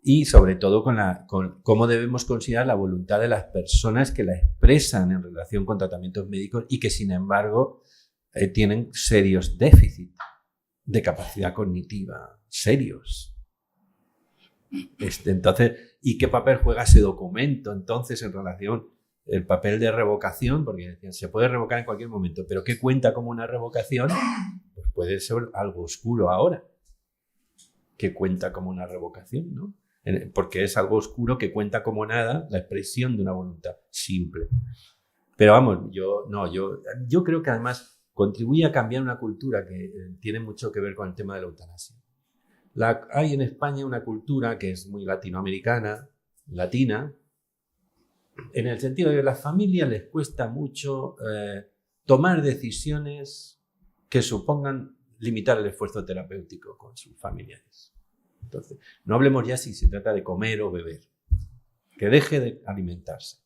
Y sobre todo con cómo debemos considerar la voluntad de las personas que la expresan en relación con tratamientos médicos y que, sin embargo, tienen serios déficits de capacidad cognitiva, serios. Entonces, ¿y qué papel juega ese documento entonces en relación el papel de revocación? Porque decían, se puede revocar en cualquier momento, pero ¿qué cuenta como una revocación? Pues puede ser algo oscuro ahora. ¿Qué cuenta como una revocación, no? Porque es algo oscuro que cuenta como nada la expresión de una voluntad simple. Pero vamos, yo creo que además contribuye a cambiar una cultura que tiene mucho que ver con el tema de la eutanasia. Hay en España una cultura que es muy latinoamericana, latina, en el sentido de que a las familias les cuesta mucho tomar decisiones que supongan limitar el esfuerzo terapéutico con sus familiares. Entonces, no hablemos ya si se trata de comer o beber, que deje de alimentarse.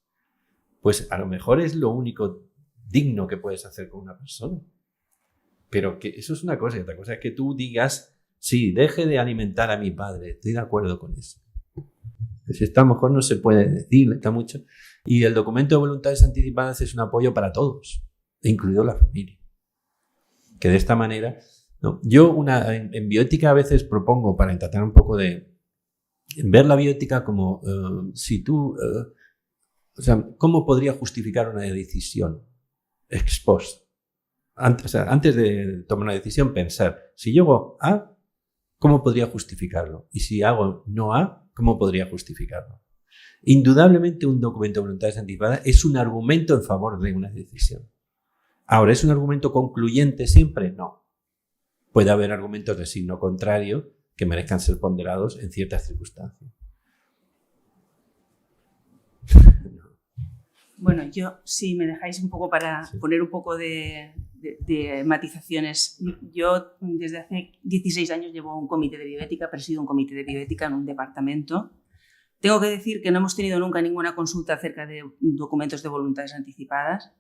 Pues a lo mejor es lo único digno que puedes hacer con una persona. Pero que eso es una cosa, y otra cosa es que tú digas, sí, deje de alimentar a mi padre, estoy de acuerdo con eso. Pues esto a lo mejor no se puede decir, está mucho. Y el documento de voluntades anticipadas es un apoyo para todos, incluido la familia. Que de esta manera, ¿no? Yo en bioética a veces propongo, para tratar un poco de ver la bioética como si tú, o sea, ¿cómo podría justificar una decisión ex post? Antes de tomar una decisión, pensar, si yo hago A, ¿cómo podría justificarlo? Y si hago no A, ¿cómo podría justificarlo? Indudablemente un documento de voluntades anticipadas es un argumento en favor de una decisión. Ahora, ¿es un argumento concluyente siempre? No. Puede haber argumentos de signo contrario que merezcan ser ponderados en ciertas circunstancias. Bueno, yo, si me dejáis un poco para poner un poco de matizaciones. Yo desde hace 16 años llevo un comité de bioética, presido un comité de bioética en un departamento. Tengo que decir que no hemos tenido nunca ninguna consulta acerca de documentos de voluntades anticipadas,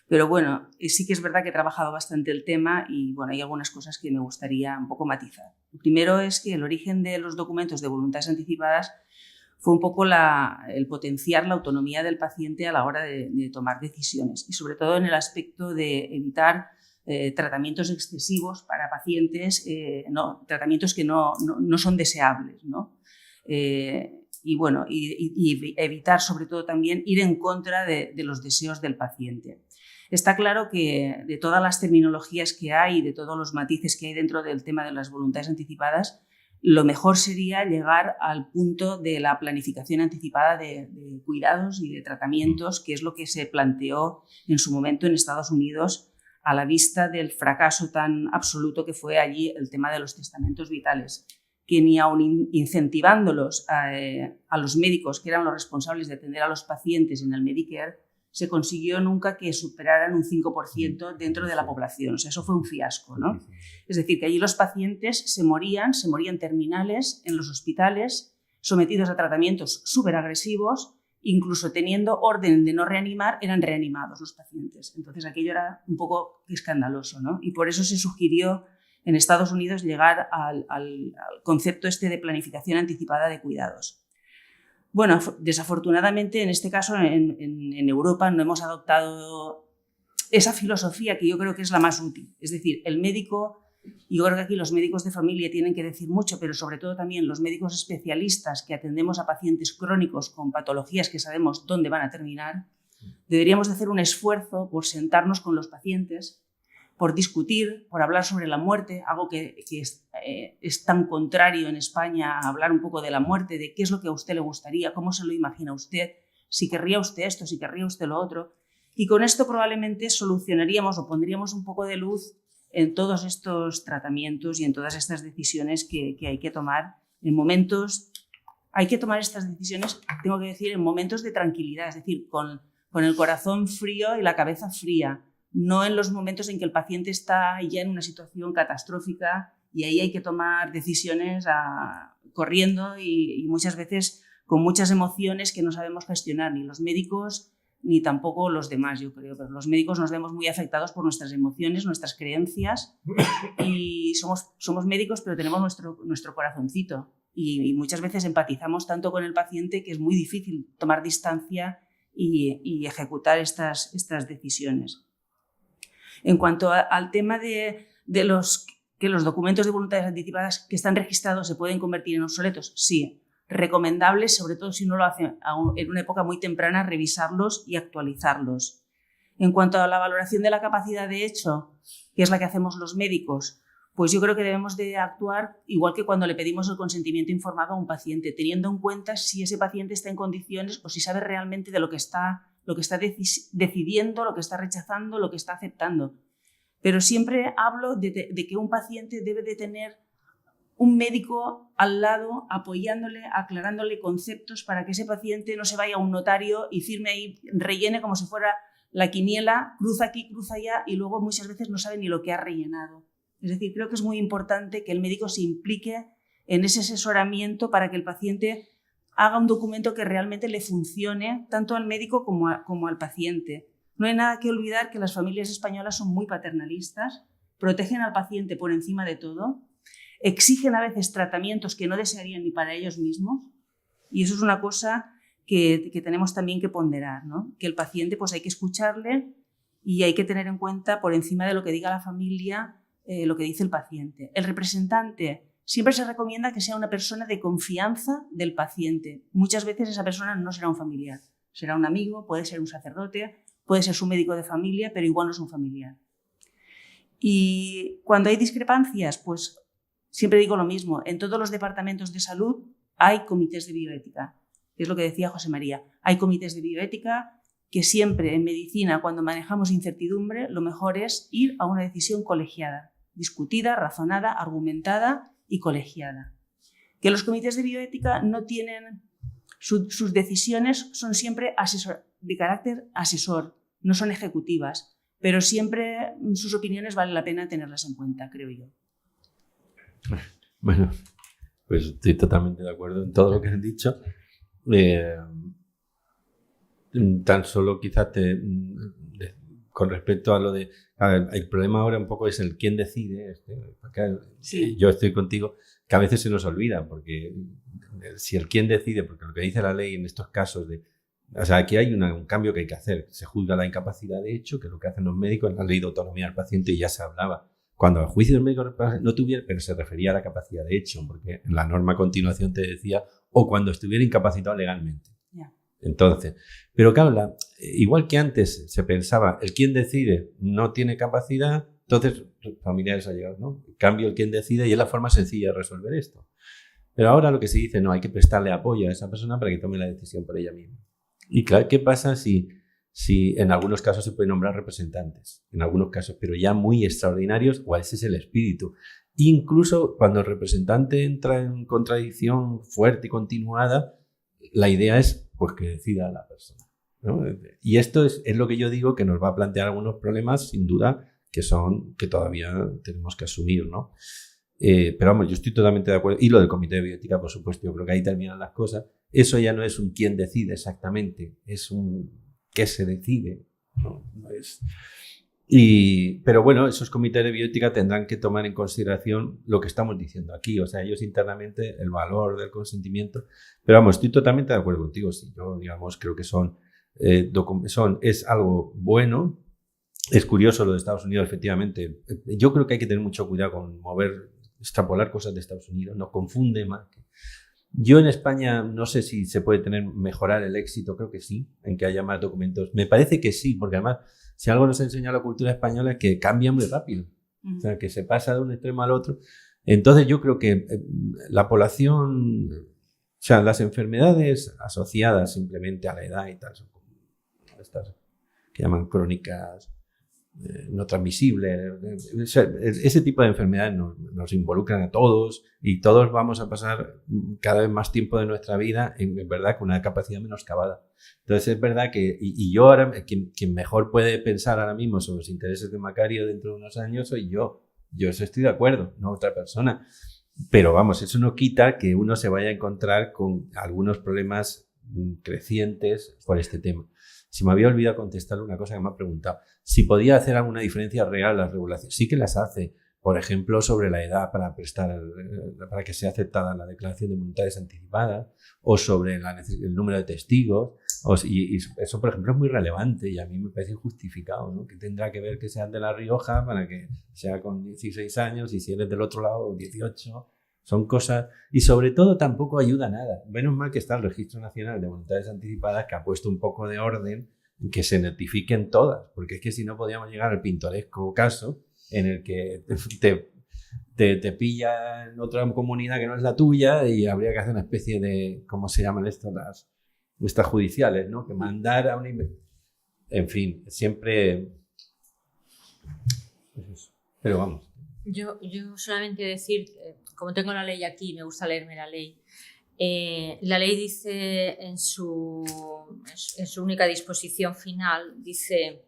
pero bueno, sí que es verdad que he trabajado bastante el tema y bueno, hay algunas cosas que me gustaría un poco matizar. Lo primero es que el origen de los documentos de voluntades anticipadas fue un poco el potenciar la autonomía del paciente a la hora de tomar decisiones y sobre todo en el aspecto de evitar tratamientos excesivos para pacientes, tratamientos que no son deseables, ¿no? Y bueno, y evitar sobre todo también ir en contra de los deseos del paciente. Está claro que de todas las terminologías que hay, de todos los matices que hay dentro del tema de las voluntades anticipadas, lo mejor sería llegar al punto de la planificación anticipada de cuidados y de tratamientos, que es lo que se planteó en su momento en Estados Unidos a la vista del fracaso tan absoluto que fue allí el tema de los testamentos vitales, que ni aun incentivándolos a los médicos que eran los responsables de atender a los pacientes en el Medicare, se consiguió nunca que superaran un 5% dentro de la población. O sea, eso fue un fiasco, ¿no? Es decir, que allí los pacientes se morían terminales en los hospitales, sometidos a tratamientos súper agresivos incluso teniendo orden de no reanimar, eran reanimados los pacientes. Entonces aquello era un poco escandaloso, ¿no? Y por eso se sugirió en Estados Unidos llegar al concepto este de planificación anticipada de cuidados. Bueno, desafortunadamente en este caso en Europa no hemos adoptado esa filosofía que yo creo que es la más útil. Es decir, el médico, y yo creo que aquí los médicos de familia tienen que decir mucho, pero sobre todo también los médicos especialistas que atendemos a pacientes crónicos con patologías que sabemos dónde van a terminar, deberíamos de hacer un esfuerzo por sentarnos con los pacientes, por discutir, por hablar sobre la muerte, algo que es tan contrario en España, a hablar un poco de la muerte, de qué es lo que a usted le gustaría, cómo se lo imagina usted, si querría usted esto, si querría usted lo otro. Y con esto probablemente solucionaríamos o pondríamos un poco de luz en todos estos tratamientos y en todas estas decisiones que hay que tomar en momentos. Hay que tomar estas decisiones, tengo que decir, en momentos de tranquilidad, es decir, con el corazón frío y la cabeza fría, no en los momentos en que el paciente está ya en una situación catastrófica y ahí hay que tomar decisiones corriendo y muchas veces con muchas emociones que no sabemos gestionar, ni los médicos ni tampoco los demás, yo creo. Pero los médicos nos vemos muy afectados por nuestras emociones, nuestras creencias y somos médicos, pero tenemos nuestro corazoncito y muchas veces empatizamos tanto con el paciente que es muy difícil tomar distancia y ejecutar estas decisiones. En cuanto al tema de que los documentos de voluntades anticipadas que están registrados se pueden convertir en obsoletos, sí. Recomendables, sobre todo si uno lo hace en una época muy temprana, revisarlos y actualizarlos. En cuanto a la valoración de la capacidad de hecho, que es la que hacemos los médicos, pues yo creo que debemos de actuar igual que cuando le pedimos el consentimiento informado a un paciente, teniendo en cuenta si ese paciente está en condiciones o si sabe realmente de lo que está decidiendo, lo que está rechazando, lo que está aceptando. Pero siempre hablo de que un paciente debe de tener un médico al lado apoyándole, aclarándole conceptos para que ese paciente no se vaya a un notario y firme ahí, rellene como si fuera la quiniela, cruza aquí, cruza allá y luego muchas veces no sabe ni lo que ha rellenado. Es decir, creo que es muy importante que el médico se implique en ese asesoramiento para que el paciente haga un documento que realmente le funcione tanto al médico como al paciente. No hay nada que olvidar que las familias españolas son muy paternalistas, protegen al paciente por encima de todo, exigen a veces tratamientos que no desearían ni para ellos mismos y eso es una cosa que tenemos también que ponderar, ¿no? Que el paciente pues hay que escucharle y hay que tener en cuenta por encima de lo que diga la familia lo que dice el paciente. El representante siempre se recomienda que sea una persona de confianza del paciente. Muchas veces esa persona no será un familiar, será un amigo, puede ser un sacerdote, puede ser su médico de familia, pero igual no es un familiar. Y cuando hay discrepancias, pues siempre digo lo mismo, en todos los departamentos de salud hay comités de bioética, que es lo que decía José María. Hay comités de bioética que siempre en medicina, cuando manejamos incertidumbre, lo mejor es ir a una decisión colegiada, discutida, razonada, argumentada y colegiada. Que los comités de bioética no tienen, sus decisiones son siempre de carácter asesor, no son ejecutivas, pero siempre sus opiniones vale la pena tenerlas en cuenta, creo yo. Bueno, pues estoy totalmente de acuerdo en todo lo que has dicho. Tan solo quizás con respecto a lo de... A ver, el problema ahora un poco es el quién decide. Sí. Yo estoy contigo, que a veces se nos olvida, porque si el quién decide, porque lo que dice la ley en estos casos o sea, aquí hay un cambio que hay que hacer. Se juzga la incapacidad de hecho, que es lo que hacen los médicos en la ley de autonomía del paciente y ya se hablaba. Cuando el juicio del médico no tuviera, pero se refería a la capacidad de hecho, porque en la norma a continuación te decía, o cuando estuviera incapacitado legalmente. Yeah. Entonces, pero claro, igual que antes se pensaba, el quien decide no tiene capacidad, entonces familiares han llegado, ¿no? En cambio, el quien decide y es la forma sencilla de resolver esto. Pero ahora lo que se dice, no, hay que prestarle apoyo a esa persona para que tome la decisión por ella misma. Y claro, ¿qué pasa si en algunos casos se pueden nombrar representantes? En algunos casos, pero ya muy extraordinarios, o ese es el espíritu. Incluso cuando el representante entra en contradicción fuerte y continuada, la idea es pues que decida la persona, ¿no? Y esto es lo que yo digo que nos va a plantear algunos problemas, sin duda, que todavía tenemos que asumir, ¿no? Pero vamos, yo estoy totalmente de acuerdo. Y lo del comité de bioética, por supuesto, yo creo que ahí terminan las cosas. eso ya no es un quién decide exactamente, es un qué se decide, ¿no? No es... Pero bueno, esos comités de bioética tendrán que tomar en consideración lo que estamos diciendo aquí, o sea, ellos internamente el valor del consentimiento. Pero vamos, estoy totalmente de acuerdo contigo. Sí, yo, digamos, creo que es algo bueno. Es curioso lo de Estados Unidos, efectivamente. Yo creo que hay que tener mucho cuidado con extrapolar cosas de Estados Unidos, nos confunde más. Yo en España no sé si se puede mejorar el éxito, creo que sí, en que haya más documentos. Me parece que sí, porque además, si algo nos enseña la cultura española es que cambia muy rápido, o sea, que se pasa de un extremo al otro. Entonces yo creo que la población, o sea, las enfermedades asociadas simplemente a la edad y tal, son como estas que llaman crónicas no transmisibles. O sea, ese tipo de enfermedades nos involucran a todos y todos vamos a pasar cada vez más tiempo de nuestra vida en verdad con una capacidad menoscabada. Entonces es verdad que, y yo ahora, quien mejor puede pensar ahora mismo sobre los intereses de Macario dentro de unos años soy yo. Yo eso estoy de acuerdo, no otra persona. Pero vamos, eso no quita que uno se vaya a encontrar con algunos problemas crecientes por este tema. Se me había olvidado contestarle una cosa que me ha preguntado. Si podía hacer alguna diferencia real las regulaciones. Sí que las hace. Por ejemplo, sobre la edad para que sea aceptada la declaración de voluntades anticipadas, o sobre el número de testigos. Y eso, por ejemplo, es muy relevante y a mí me parece injustificado, ¿no? Que tendrá que ver que sean de La Rioja para que sea con 16 años y si eres del otro lado 18. Son cosas... Y sobre todo tampoco ayuda a nada. Menos mal que está el Registro Nacional de Voluntades Anticipadas, que ha puesto un poco de orden en que se notifiquen todas, porque es que si no podíamos llegar al pintoresco caso en el que te pilla en otra comunidad que no es la tuya y habría que hacer una especie de... ¿Cómo se llaman estas judiciales, ¿no? Que mandar a una... En fin, siempre... Pero vamos. Yo solamente decir, como tengo la ley aquí, me gusta leerme la ley. La ley dice en su única disposición final, dice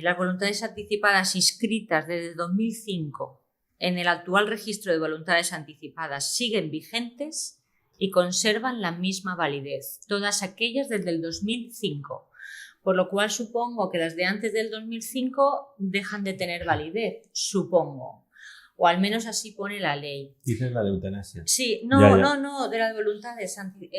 las voluntades anticipadas inscritas desde 2005 en el actual registro de voluntades anticipadas siguen vigentes y conservan la misma validez, todas aquellas desde el 2005. Por lo cual supongo que las de antes del 2005 dejan de tener validez, supongo. O al menos así pone la ley. Dices la de eutanasia. Sí, no, de la de voluntades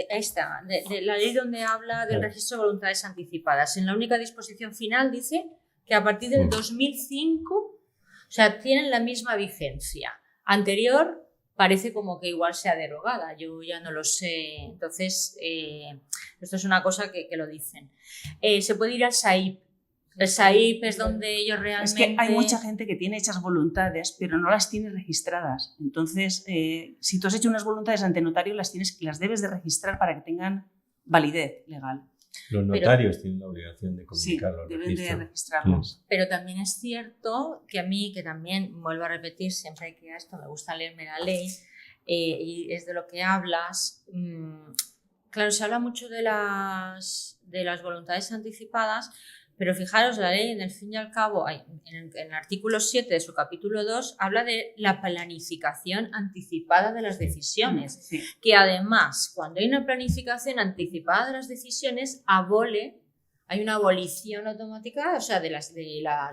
esta, de la ley donde habla del registro de voluntades anticipadas. En la única disposición final dice que a partir del 2005, o sea, tienen la misma vigencia. Anterior parece como que igual sea derogada, yo ya no lo sé. Entonces, esto es una cosa que lo dicen. Se puede ir al SAIP. El SAIP es donde ellos realmente... Es que hay mucha gente que tiene hechas voluntades, pero no las tiene registradas. Entonces, si tú has hecho unas voluntades ante notario, las debes de registrar para que tengan validez legal. Los notarios tienen la obligación de comunicarlo. Sí, deben de registrarlas. Pero también es cierto que a mí, que también, vuelvo a repetir, siempre que a esto me gusta leerme la ley, y es de lo que hablas, claro, se habla mucho de las voluntades anticipadas, pero fijaros, la ley, en el fin y al cabo, en el artículo 7 de su capítulo 2, habla de la planificación anticipada de las decisiones, Sí. que además, cuando hay una planificación anticipada de las decisiones, hay una abolición automática, o sea, de las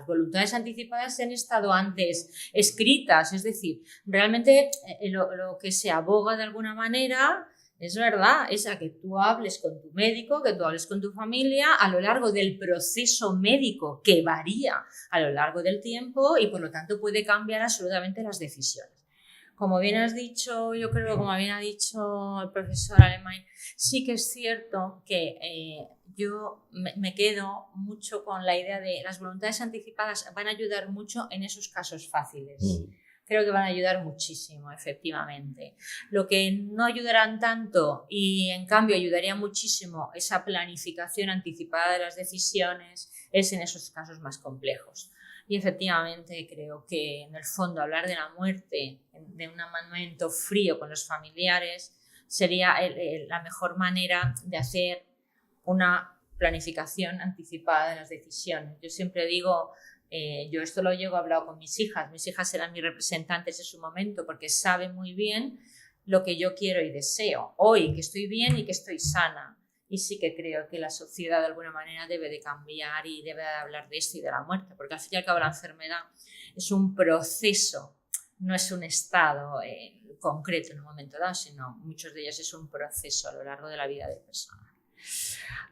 voluntades anticipadas han estado antes escritas, es decir, realmente lo que se aboga de alguna manera... Es verdad, es a que tú hables con tu médico, que tú hables con tu familia a lo largo del proceso médico, que varía a lo largo del tiempo y por lo tanto puede cambiar absolutamente las decisiones. Como bien has dicho, yo creo, como bien ha dicho el profesor Alemany, sí que es cierto que yo me quedo mucho con la idea de las voluntades anticipadas van a ayudar mucho en esos casos fáciles. Creo que van a ayudar muchísimo, efectivamente. Lo que no ayudarán tanto y en cambio ayudaría muchísimo esa planificación anticipada de las decisiones es en esos casos más complejos. Y efectivamente creo que en el fondo hablar de la muerte de un momento frío con los familiares sería la mejor manera de hacer una planificación anticipada de las decisiones. Yo siempre digo... yo esto lo llego a hablar con mis hijas eran mis representantes en su momento porque saben muy bien lo que yo quiero y deseo. Hoy, que estoy bien y que estoy sana. Y sí que creo que la sociedad de alguna manera debe de cambiar y debe de hablar de esto y de la muerte, porque al fin y al cabo la enfermedad es un proceso, no es un estado concreto en un momento dado, sino muchos de ellos es un proceso a lo largo de la vida del personal.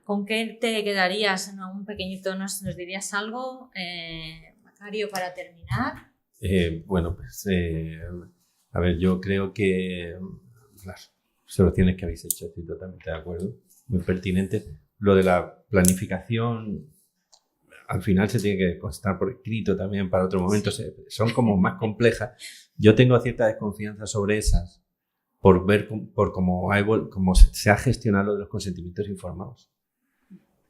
¿Con qué te quedarías? ¿No? Un pequeñito, ¿nos dirías algo, Macario, para terminar? Bueno, pues a ver, yo creo que las observaciones que habéis hecho, estoy totalmente de acuerdo, muy pertinentes. Lo de la planificación, al final se tiene que constar por escrito también para otro momento, son como más complejas. Yo tengo cierta desconfianza sobre esas por ver por cómo se ha gestionado lo de los consentimientos informados.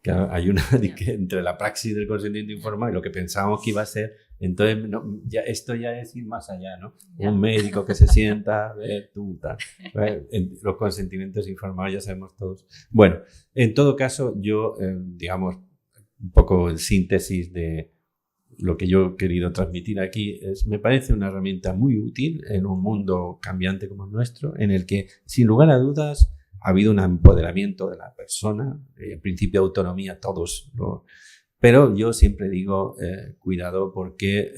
Que hay una que entre la praxis del consentimiento informado y lo que pensábamos que iba a ser, entonces esto ya es ir más allá, ¿no? Un médico que se sienta, tal. Los consentimientos informados ya sabemos todos. Bueno, en todo caso, yo, digamos, un poco en síntesis de lo que yo he querido transmitir aquí, me parece una herramienta muy útil en un mundo cambiante como el nuestro, en el que, sin lugar a dudas, ha habido un empoderamiento de la persona, el principio de autonomía, todos. Pero yo siempre digo, cuidado, porque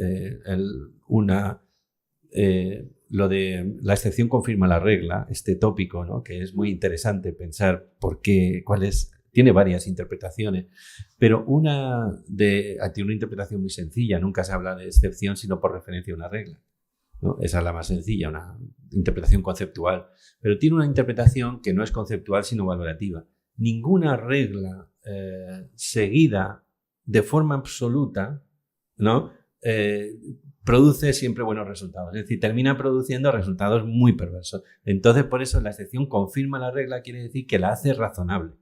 lo de la excepción confirma la regla, este tópico, ¿no? Que es muy interesante pensar tiene varias interpretaciones, pero tiene una interpretación muy sencilla, nunca se habla de excepción sino por referencia a una regla, ¿no? Esa es la más sencilla, una interpretación conceptual. Pero tiene una interpretación que no es conceptual, sino valorativa. Ninguna regla seguida de forma absoluta, ¿no? Produce siempre buenos resultados. Es decir, termina produciendo resultados muy perversos. Entonces, por eso la excepción confirma la regla, quiere decir que la hace razonable.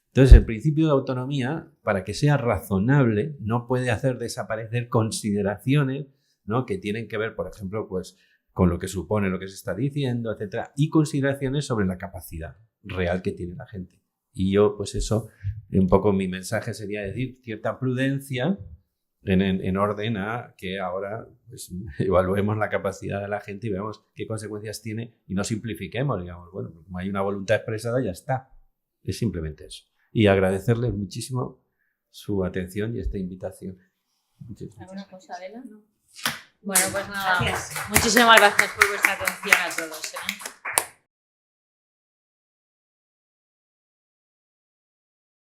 Entonces, el principio de autonomía, para que sea razonable, no puede hacer desaparecer consideraciones, ¿no? Que tienen que ver, por ejemplo, pues, con lo que supone lo que se está diciendo, etcétera, y consideraciones sobre la capacidad real que tiene la gente. Y yo, pues eso, un poco mi mensaje sería decir cierta prudencia en orden a que ahora pues, evaluemos la capacidad de la gente y veamos qué consecuencias tiene y no simplifiquemos, digamos, bueno, como hay una voluntad expresada, ya está. Es simplemente eso. Y agradecerles muchísimo su atención y esta invitación. ¿Alguna cosa, Adela? No. Bueno, pues nada, muchísimas gracias por vuestra atención a todos, ¿eh?